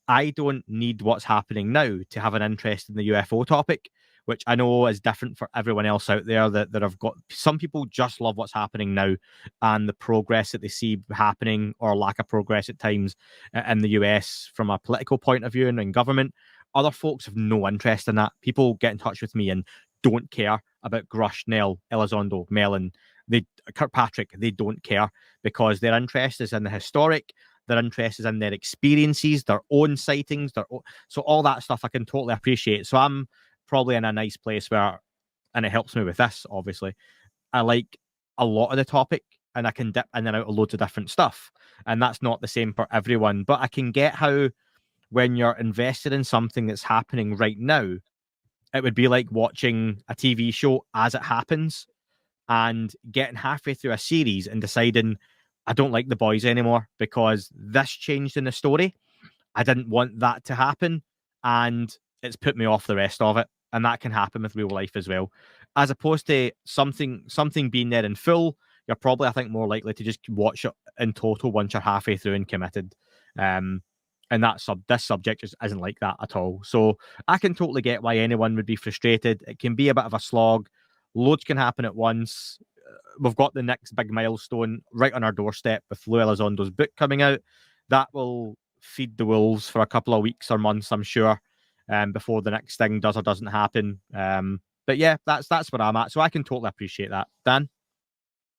I don't need what's happening now to have an interest in the UFO topic, which I know is different for everyone else out there that have got. Some people just love what's happening now and the progress that they see happening, or lack of progress at times in the US from a political point of view and in government. Other folks have no interest in that. People get in touch with me and don't care about Grush, Nell, Elizondo, Mellon, Kirkpatrick. They don't care because their interest is in the historic. Their interest is in their experiences, their own sightings. So all that stuff I can totally appreciate. So I'm probably in a nice place where, and it helps me with this, obviously, I like a lot of the topic and I can dip in and out of loads of different stuff. And that's not the same for everyone. But I can get how, when you're invested in something that's happening right now, it would be like watching a TV show as it happens and getting halfway through a series and deciding, I don't like the boys anymore because this changed in the story. I didn't want that to happen, and it's put me off the rest of it. And that can happen with real life as well. As opposed to something being there in full, you're probably, I think, more likely to just watch it in total once you're halfway through and committed. And this subject just isn't like that at all. So I can totally get why anyone would be frustrated. It can be a bit of a slog. Loads can happen at once. We've got the next big milestone right on our doorstep with Lue Elizondo's book coming out. That will feed the wolves for a couple of weeks or months, I'm sure, before the next thing does or doesn't happen. But yeah, that's where I'm at. So I can totally appreciate that. Dan?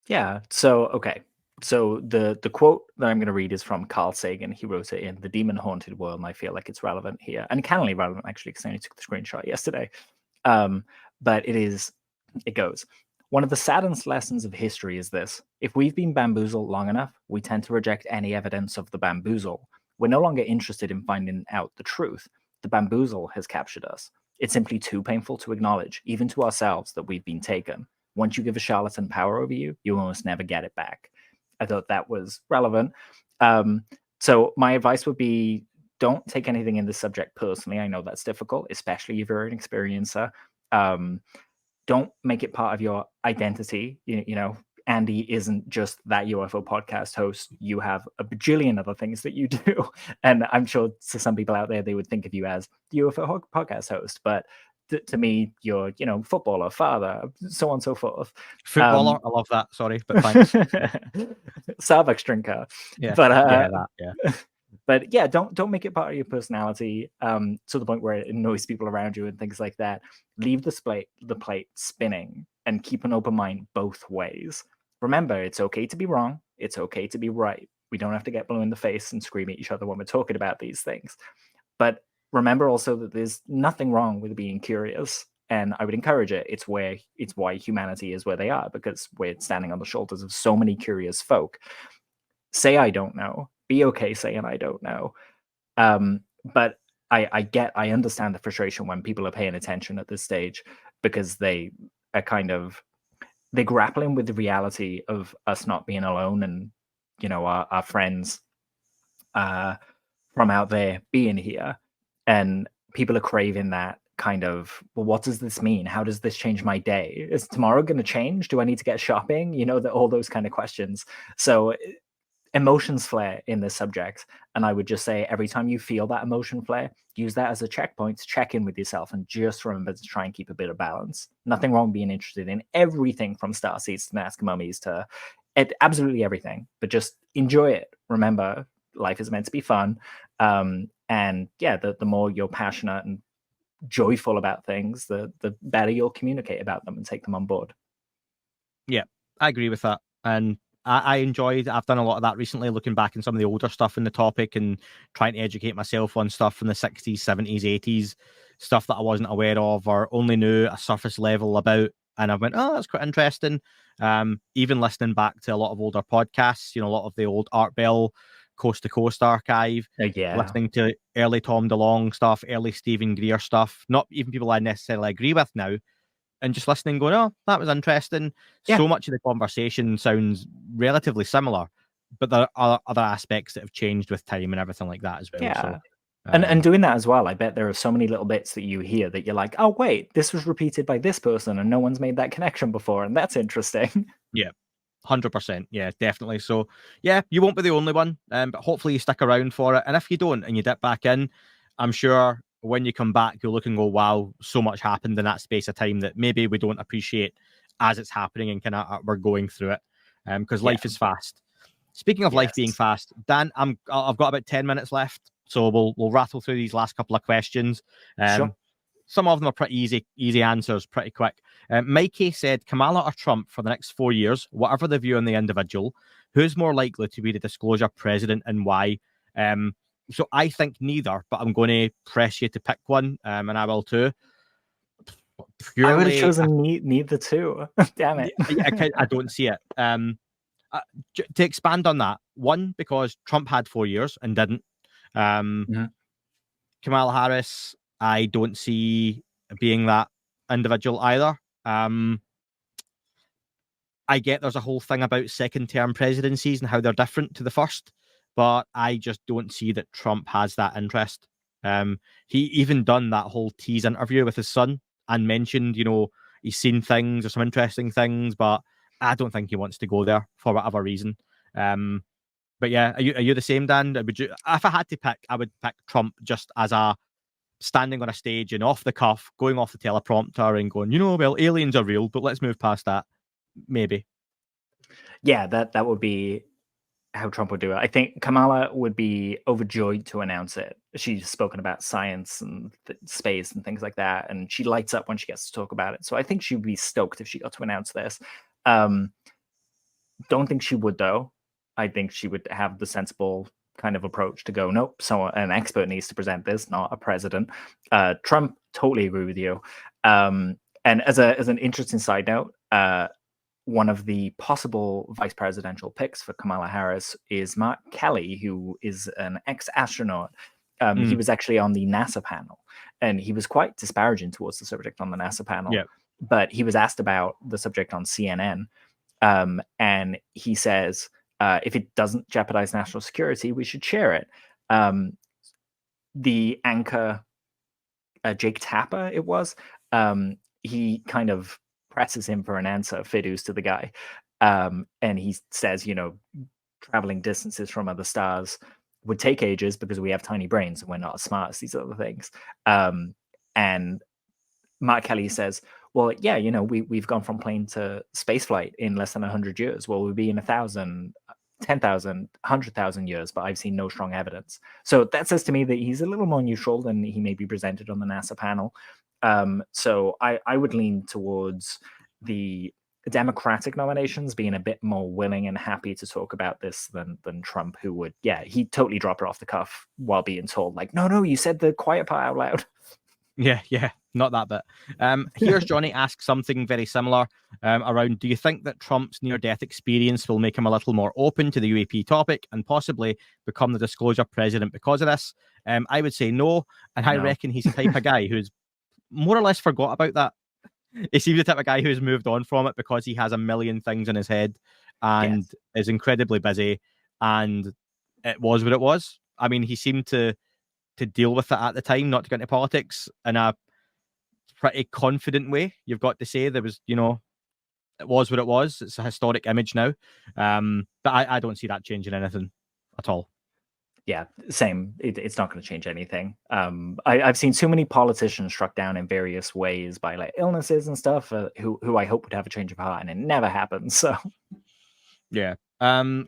Yeah. So, okay. So the quote that I'm going to read is from Carl Sagan. He wrote it in The Demon Haunted World, and I feel like it's relevant here. And cannily relevant, actually, because I only took the screenshot yesterday. But it goes, one of the saddest lessons of history is this. If we've been bamboozled long enough, we tend to reject any evidence of the bamboozle. We're no longer interested in finding out the truth. The bamboozle has captured us. It's simply too painful to acknowledge, even to ourselves, that we've been taken. Once you give a charlatan power over you, you almost never get it back. I thought that was relevant. So my advice would be, don't take anything in this subject personally. I know that's difficult, especially if you're an experiencer. Don't make it part of your identity. Andy isn't just that UFO podcast host. You have a bajillion other things that you do. And I'm sure to some people out there, they would think of you as the UFO podcast host. But to me, you're, footballer, father, so on and so forth. Footballer, I love that. Sorry, but thanks. Starbucks drinker. Yeah, but but yeah, don't make it part of your personality to the point where it annoys people around you and things like that. Leave the plate spinning and keep an open mind both ways. Remember, it's okay to be wrong. It's okay to be right. We don't have to get blue in the face and scream at each other when we're talking about these things. But remember also that there's nothing wrong with being curious, and I would encourage it. It's why humanity is where they are, because we're standing on the shoulders of so many curious folk. Say I don't know. Be okay saying I don't know. But I understand the frustration when people are paying attention at this stage, because they are they're grappling with the reality of us not being alone, and our friends from out there being here. And people are craving that kind of, well, what does this mean? How does this change my day? Is tomorrow going to change? Do I need to get shopping? All those kind of questions. So emotions flare in this subject. And I would just say every time you feel that emotion flare, use that as a checkpoint to check in with yourself and just remember to try and keep a bit of balance. Nothing wrong being interested in everything from starseeds to Nazca mummies to absolutely everything, but just enjoy it. Remember, life is meant to be fun. And yeah, the more you're passionate and joyful about things, the better you'll communicate about them and take them on board. Yeah, I agree with that. And I've done a lot of that recently, looking back in some of the older stuff in the topic and trying to educate myself on stuff from the 60s, 70s, 80s, stuff that I wasn't aware of or only knew a surface level about. And I went, oh, that's quite interesting. Even listening back to a lot of older podcasts, a lot of the old Art Bell Coast to Coast archive, listening to early Tom DeLonge stuff, early Stephen Greer stuff, not even people I necessarily agree with now, and just listening going, oh, that was interesting. Yeah. So much of the conversation sounds relatively similar, but there are other aspects that have changed with time and everything like that as well. Yeah. So, and doing that as well, I bet there are so many little bits that you hear that you're like, oh, wait, this was repeated by this person and no one's made that connection before. And that's interesting. Yeah, 100%. Yeah, definitely. So, yeah, you won't be the only one, but hopefully you stick around for it. And if you don't and you dip back in, I'm sure when you come back, you'll look and go, wow, so much happened in that space of time that maybe we don't appreciate as it's happening and kind of we're going through it. Because life is fast. Speaking of life being fast, Dan, I've got about 10 minutes left. So we'll rattle through these last couple of questions. Sure. Some of them are pretty easy answers, pretty quick. Mikey said, Kamala or Trump for the next 4 years, whatever the view on the individual, who's more likely to be the disclosure president and why? So I think neither, but I'm going to press you to pick one, and I will too. I would have chosen neither too. Damn it. I don't see it. To expand on that, one, because Trump had 4 years and didn't. Kamala Harris, I don't see being that individual either. I get there's a whole thing about second-term presidencies and how they're different to the first, but I just don't see that Trump has that interest. He even done that whole tease interview with his son and mentioned, he's seen things or some interesting things, but I don't think he wants to go there for whatever reason. But yeah, are you the same, Dan? If I had to pick, I would pick Trump just as a standing on a stage and off the cuff, going off the teleprompter and going, well, aliens are real, but let's move past that. Maybe. Yeah, that would be how Trump would do it. I think Kamala would be overjoyed to announce it. She's spoken about science and space and things like that, and she lights up when she gets to talk about it. So I think she would be stoked if she got to announce this. Don't think she would, though. I think she would have the sensible kind of approach to go, nope, so an expert needs to present this, not a president. Trump, totally agree with you. And as an interesting side note, one of the possible vice presidential picks for Kamala Harris is Mark Kelly, who is an ex-astronaut. He was actually on the NASA panel, and he was quite disparaging towards the subject on the NASA panel. Yeah. But he was asked about the subject on CNN, and he says, if it doesn't jeopardize national security, we should share it. The anchor, Jake Tapper, it was, he kind of presses him for an answer, fiddles to the guy. And he says, traveling distances from other stars would take ages because we have tiny brains and we're not as smart as these other things. And Mark Kelly says, well, yeah, we've gone from plane to space flight in less than 100 years. Well, we'll be in 1,000, 10,000, 100,000 years, but I've seen no strong evidence. So that says to me that he's a little more neutral than he may be presented on the NASA panel. So I would lean towards the Democratic nominations being a bit more willing and happy to talk about this than Trump, who would, he totally dropped her off the cuff while being told, like, no, you said the quiet part out loud. Yeah, not that bit. Here's Johnny asks something very similar around, do you think that Trump's near-death experience will make him a little more open to the UAP topic and possibly become the disclosure president because of this? I would say no, and I reckon he's the type of guy who's more or less forgot about that. He seems the type of guy who's moved on from it because he has a million things in his head and is incredibly busy, and it was what it was. I mean, he seemed to deal with it at the time, not to get into politics in a pretty confident way. You've got to say there was, it was what it was. It's a historic image now. But I don't see that changing anything at all. Yeah, same. It's not going to change anything. I've seen so many politicians struck down in various ways by like illnesses and stuff, who I hope would have a change of heart, and it never happens. So, yeah.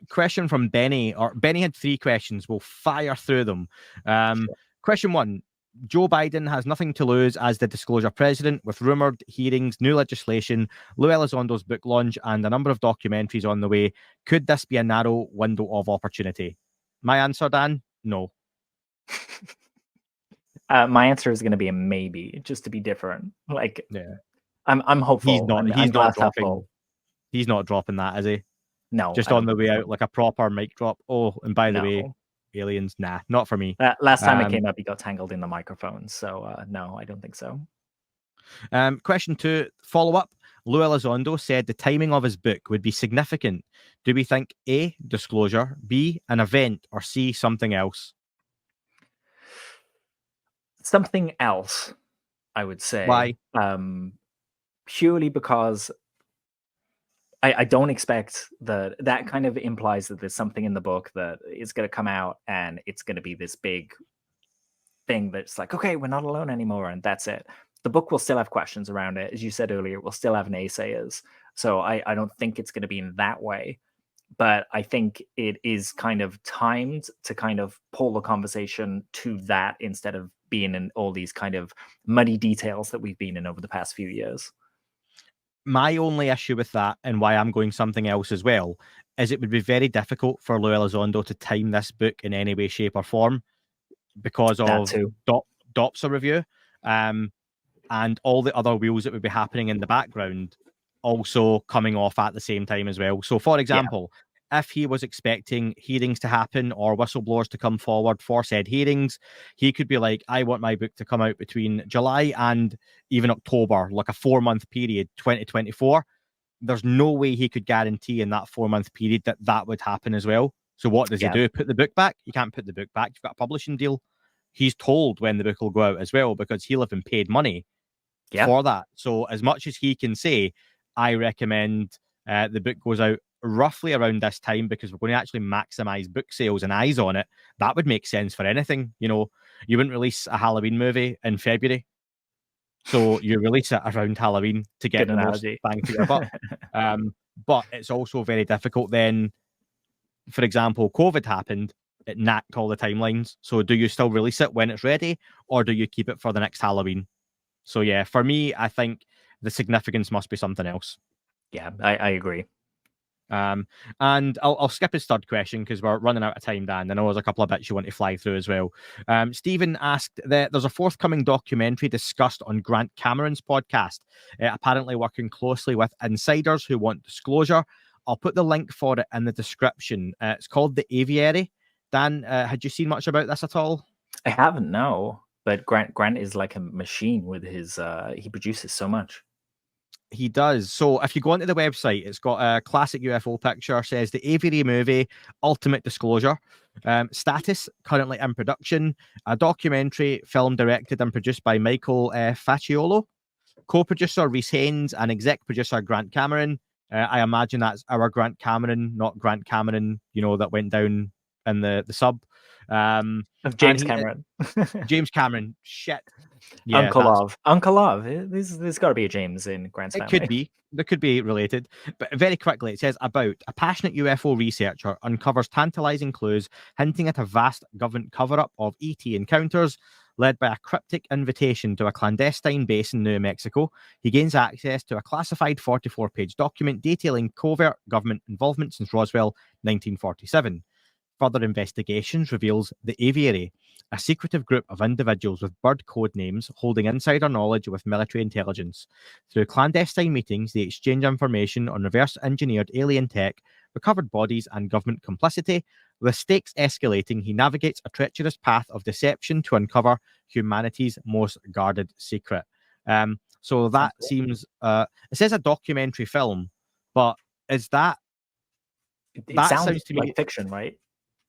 Question from Benny, or Benny had 3 questions. We'll fire through them. Sure. Question 1. Joe Biden has nothing to lose as the disclosure president, with rumored hearings, new legislation, Lue Elizondo's book launch, and a number of documentaries on the way. Could this be a narrow window of opportunity? My answer, Dan, no. My answer is going to be a maybe, just to be different. Like, yeah, I'm hopeful. He's not. I'm He's not glass half dropping. full. He's not dropping that, is he? No. Just I on the don't way think out, like a proper mic drop. Oh, and by the way, No. aliens, nah, not for me. Last time it came up, he got tangled in the microphone. So no, I don't think so. Question 2, follow up. Lue Elizondo said the timing of his book would be significant. Do we think A, disclosure, B, an event, or C, something else? Something else, I would say. Why? Purely because I don't expect that kind of implies that there's something in the book that is going to come out and it's going to be this big thing that's like, okay, we're not alone anymore, and that's it. The book will still have questions around it. As you said earlier, it will still have naysayers. So I don't think it's going to be in that way. But I think it is kind of timed to kind of pull the conversation to that instead of being in all these kind of muddy details that we've been in over the past few years. My only issue with that, and why I'm going something else as well, is it would be very difficult for Lue Elizondo to time this book in any way, shape, or form because of DOPSA review. And all the other wheels that would be happening in the background also coming off at the same time as well. So, for example, if he was expecting hearings to happen or whistleblowers to come forward for said hearings, he could be like, I want my book to come out between July and even October, like a 4-month period, 2024. There's no way he could guarantee in that 4-month period that that would happen as well. So what does he do? Put the book back? You can't put the book back. You've got a publishing deal. He's told when the book will go out as well because he'll have been paid money for that. So as much as he can say, I recommend the book goes out roughly around this time because we're going to actually maximize book sales and eyes on it. That would make sense for anything. You know, you wouldn't release a Halloween movie in February. So you release it around Halloween to get the most bang for your buck. But it's also very difficult then. For example, COVID happened. It knacked all the timelines. So do you still release it when it's ready or do you keep it for the next Halloween? So yeah, for me, I think the significance must be something else. Yeah, I agree. And I'll skip his third question because we're running out of time, Dan. I know there's a couple of bits you want to fly through as well. Stephen asked that there's a forthcoming documentary discussed on Grant Cameron's podcast, apparently working closely with insiders who want disclosure. I'll put the link for it in the description. It's called The Aviary. Dan, had you seen much about this at all? I haven't, no. But Grant is like a machine with his, he produces so much. He does. So if you go onto the website, it's got a classic UFO picture, says The Aviary Movie, Ultimate Disclosure. Status, currently in production. A documentary, film directed and produced by Michael Facciolo. Co-producer Rhys Haynes and exec producer Grant Cameron. I imagine that's our Grant Cameron, not Grant Cameron, you know, that went down in the sub. Of James Cameron. James Cameron. Shit. Yeah, Uncle Love. There's got to be a James in Grant's family. It could be. They could be related. But very quickly, it says about a passionate UFO researcher uncovers tantalizing clues hinting at a vast government cover-up of ET encounters. Led by a cryptic invitation to a clandestine base in New Mexico, he gains access to a classified 44-page document detailing covert government involvement since Roswell 1947. Further investigations reveals the Aviary, a secretive group of individuals with bird code names holding insider knowledge with military intelligence. Through clandestine meetings, they exchange information on reverse-engineered alien tech, recovered bodies, and government complicity. With stakes escalating, he navigates a treacherous path of deception to uncover humanity's most guarded secret. So that seems... it says a documentary film, but is that... It sounds to me like fiction, right?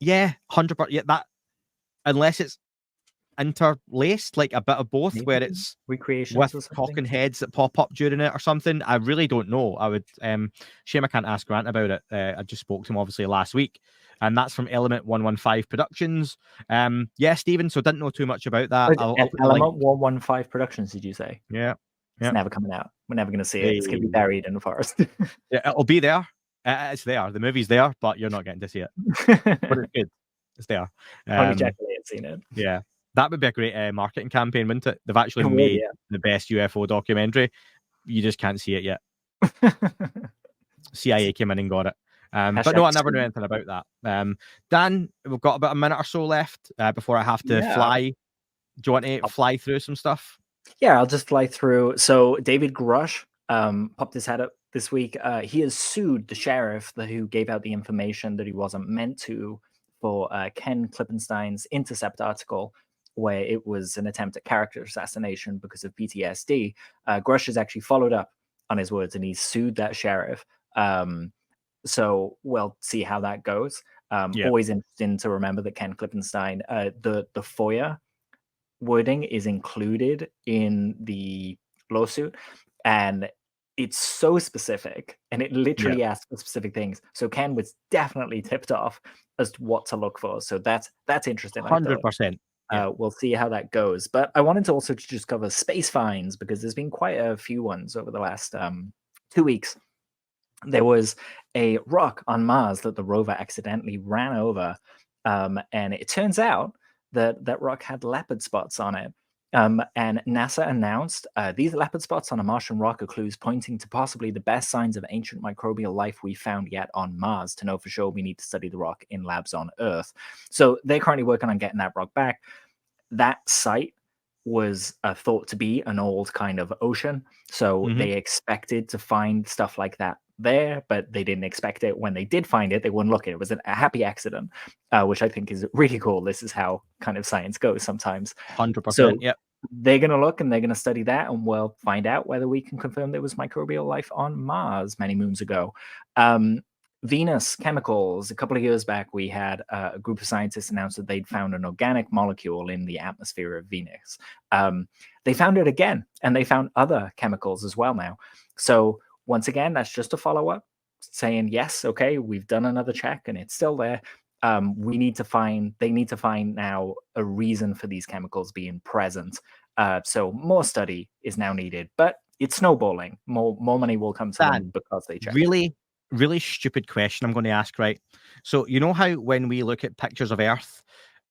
Yeah, 100%. Yeah, that... Unless it's interlaced, like a bit of both, Maybe where it's recreations or with something. talking heads that pop up during it or something. I really don't know. I would shame I can't ask Grant about it. I just spoke to him obviously last week, and that's from Element 115 Productions. Yeah, Stephen. So didn't know too much about that. I'll put the link. Element 115 Productions, did you say? Yeah, It's yeah. never coming out. We're never going to see it. It's going to be buried in the forest. Yeah, it'll be there. It's there. The movie's there, but you're not getting to see it. But it's good. It's there. Only Jack had seen it. Yeah, that would be a great marketing campaign, wouldn't it? They've actually It would, made yeah. the best UFO documentary. You just can't see it yet. CIA came in and got it. But no, I never knew anything about that. Dan, we've got about a minute or so left before I have to fly. Do you want to fly through some stuff? Yeah, I'll just fly through. So David Grush popped his head up this week. He has sued the sheriff who gave out the information that he wasn't meant to for Ken Klippenstein's Intercept article, where it was an attempt at character assassination because of PTSD. Grush has actually followed up on his words, and he's sued that sheriff. So we'll see how that goes. Always interesting to remember that Ken Klippenstein, the FOIA wording is included in the lawsuit, and it's so specific, and it literally asks for specific things. So Ken was definitely tipped off as to what to look for. So that's interesting. 100%. We'll see how that goes. But I wanted to also just cover space finds, because there's been quite a few ones over the last 2 weeks. There was a rock on Mars that the rover accidentally ran over, and it turns out that rock had leopard spots on it. And NASA announced these leopard spots on a Martian rock are clues pointing to possibly the best signs of ancient microbial life we found yet on Mars. To know for sure, we need to study the rock in labs on Earth. So they're currently working on getting that rock back. That site was thought to be an old kind of ocean. So they expected to find stuff like that there, but they didn't expect it. When they did find it, they wouldn't look at it. It was a happy accident, which I think is really cool. This is how kind of science goes sometimes. 100%. So they're going to look and they're going to study that, and we'll find out whether we can confirm there was microbial life on Mars many moons ago. Venus chemicals. A couple of years back, we had a group of scientists announce that they'd found an organic molecule in the atmosphere of Venus. They found it again, and they found other chemicals as well now. So once again, that's just a follow-up saying, yes, okay, we've done another check and it's still there. They need to find now a reason for these chemicals being present. So more study is now needed, but it's snowballing. More money will come to them because they check. Really stupid question I'm going to ask, right? So you know how when we look at pictures of Earth,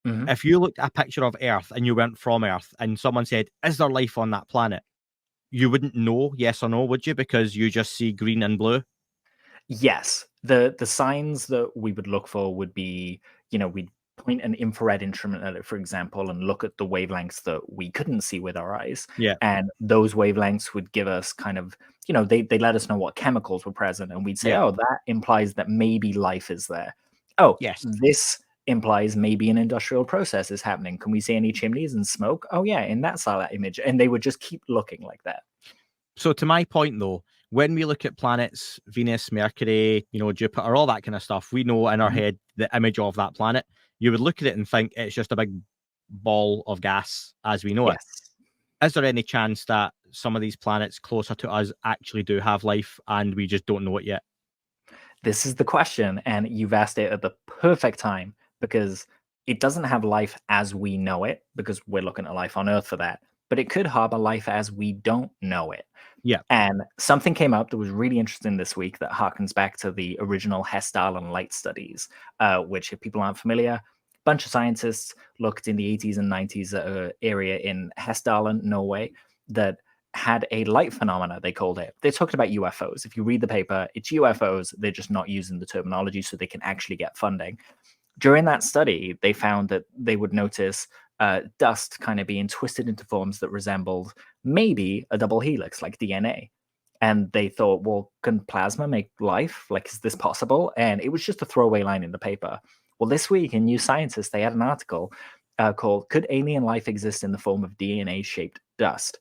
if you looked at a picture of Earth and you weren't from Earth and someone said, is there life on that planet? You wouldn't know, yes or no, would you? Because you just see green and blue. Yes. The signs that we would look for would be, we'd point an infrared instrument at it, for example, and look at the wavelengths that we couldn't see with our eyes. Yeah. And those wavelengths would give us kind of, they let us know what chemicals were present, and we'd say, oh, that implies that maybe life is there. Oh, yes. This implies maybe an industrial process is happening. Can we see any chimneys and smoke? Oh yeah, in that satellite image. And they would just keep looking like that. So to my point though, when we look at planets, Venus, Mercury, Jupiter, all that kind of stuff, we know in our head the image of that planet. You would look at it and think it's just a big ball of gas as we know it. Is there any chance that some of these planets closer to us actually do have life and we just don't know it yet? This is the question, and you've asked it at the perfect time, because it doesn't have life as we know it, because we're looking at life on Earth for that, but it could harbor life as we don't know it. Yeah. And something came up that was really interesting this week that harkens back to the original Hessdalen light studies, which, if people aren't familiar, a bunch of scientists looked in the 80s and 90s at an area in Hessdalen, Norway, that had a light phenomena, they called it. They talked about UFOs. If you read the paper, it's UFOs. They're just not using the terminology so they can actually get funding. During that study, they found that they would notice dust kind of being twisted into forms that resembled maybe a double helix, like DNA. And they thought, well, can plasma make life? Like, is this possible? And it was just a throwaway line in the paper. Well, this week in New Scientist, they had an article called "Could Alien Life Exist in the Form of DNA-Shaped Dust?"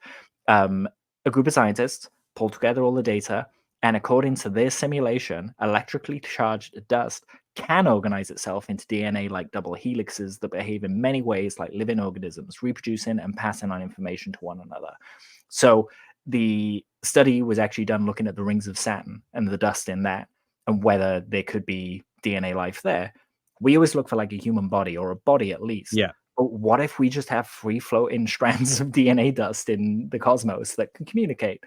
A group of scientists pulled together all the data And according to their simulation, electrically charged dust can organize itself into DNA-like double helixes that behave in many ways like living organisms, reproducing and passing on information to one another. So the study was actually done looking at the rings of Saturn and the dust in that, and whether there could be DNA life there. We always look for like a human body, or a body at least. Yeah. But what if we just have free floating strands of DNA dust in the cosmos that can communicate?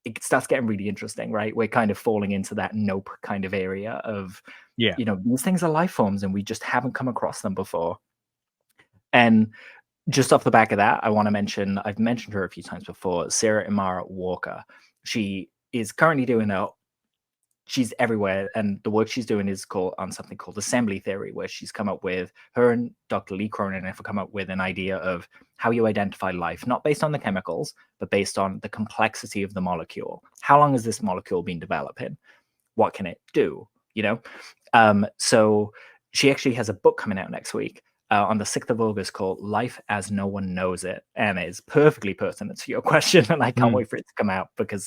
It starts getting really interesting, right? We're kind of falling into that nope kind of area of, these things are life forms and we just haven't come across them before. And just off the back of that, I want to mention, I've mentioned her a few times before, Sarah Imara Walker. She is currently doing she's everywhere, and the work she's doing is on something called assembly theory, where she's come up with, her and Dr. Lee Cronin have come up with an idea of how you identify life, not based on the chemicals, but based on the complexity of the molecule. How long has this molecule been developing? What can it do? So she actually has a book coming out next week on the 6th of August called Life as No One Knows It. And it's perfectly pertinent to your question. And I can't wait for it to come out because,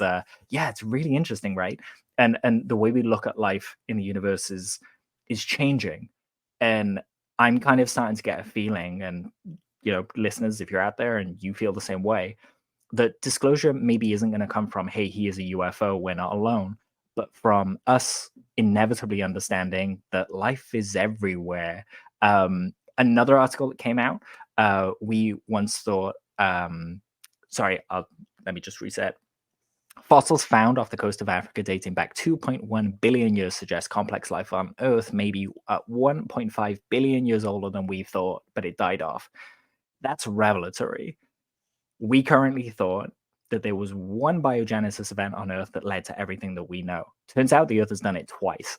it's really interesting, right? And the way we look at life in the universe is changing. And I'm kind of starting to get a feeling, and, listeners, if you're out there and you feel the same way, that disclosure maybe isn't going to come from, hey, he is a UFO, we're not alone, but from us inevitably understanding that life is everywhere. Another article that came out, we once thought, let me just reset. Fossils found off the coast of Africa dating back 2.1 billion years suggest complex life on Earth may be 1.5 billion years older than we thought, but it died off. That's revelatory. We currently thought that there was one biogenesis event on Earth that led to everything that we know. Turns out the Earth has done it twice.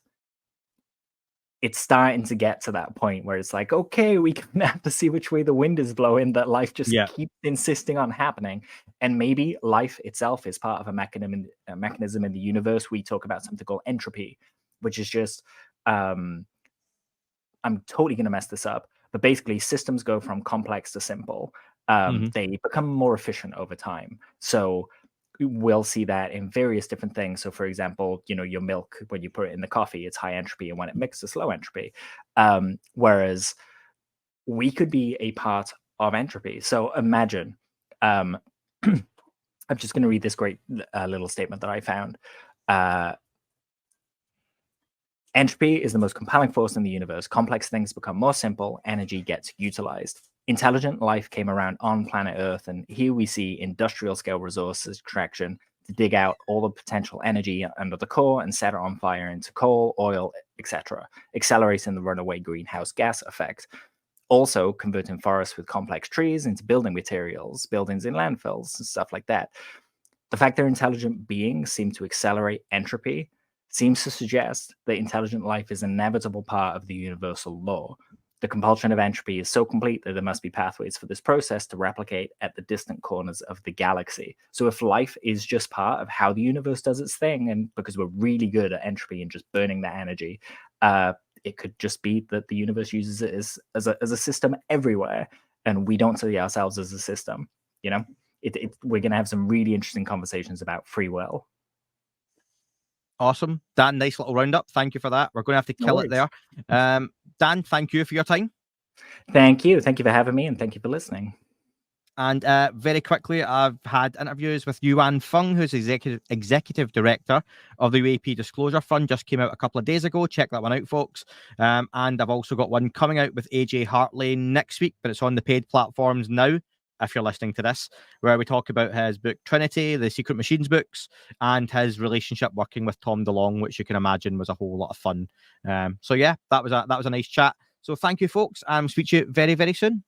It's starting to get to that point where it's like, okay, we can have to see which way the wind is blowing, that life just keeps insisting on happening. And maybe life itself is part of a mechanism in the universe. We talk about something called entropy, which is just, I'm totally going to mess this up, but basically systems go from complex to simple. They become more efficient over time. So we'll see that in various different things. So for example, your milk, when you put it in the coffee, it's high entropy, and when it mixes, low entropy. Whereas we could be a part of entropy. So imagine, I'm just going to read this great little statement that I found. Entropy is the most compelling force in the universe. Complex things become more simple. Energy gets utilized. Intelligent life came around on planet Earth, and here we see industrial scale resources extraction to dig out all the potential energy under the core and set it on fire into coal, oil, etc., accelerating the runaway greenhouse gas effect. Also converting forests with complex trees into building materials, buildings in landfills, and stuff like that. The fact that intelligent beings seem to accelerate entropy seems to suggest that intelligent life is an inevitable part of the universal law. The compulsion of entropy is so complete that there must be pathways for this process to replicate at the distant corners of the galaxy. So if life is just part of how the universe does its thing, and because we're really good at entropy and just burning that energy, it could just be that the universe uses it as a system everywhere, and we don't see ourselves as a system. We're going to have some really interesting conversations about free will. Awesome. Dan, nice little roundup. Thank you for that. We're going to have to kill it there. Dan, thank you for your time. Thank you. Thank you for having me, and thank you for listening. And very quickly, I've had interviews with Yuan Feng, who's executive director of the UAP Disclosure Fund. Just came out a couple of days ago. Check that one out, folks. And I've also got one coming out with AJ Hartley next week, but it's on the paid platforms now, if you're listening to this, where we talk about his book Trinity, the Secret Machines books, and his relationship working with Tom DeLonge, which you can imagine was a whole lot of fun. So yeah, that was a nice chat. So thank you, folks, and speak to you very, very soon.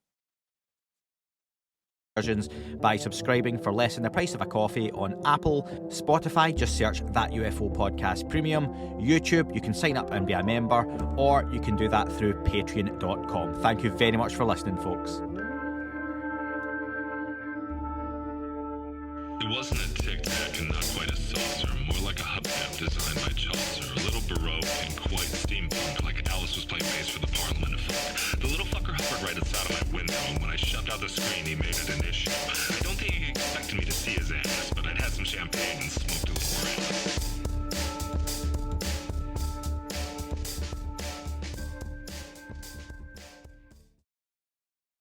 By subscribing for less than the price of a coffee on Apple, Spotify, just search That UFO Podcast Premium. YouTube, you can sign up and be a member, or you can do that through patreon.com. Thank you very much for listening, folks. It wasn't a tic-tac and not quite a saucer, more like a hubcap designed by Chaucer, a little baroque and quite steampunk, like Alice was playing bass for the Parliament of Folk. The little fucker hovered right outside of my window, and when I shoved out the screen, he made it an issue.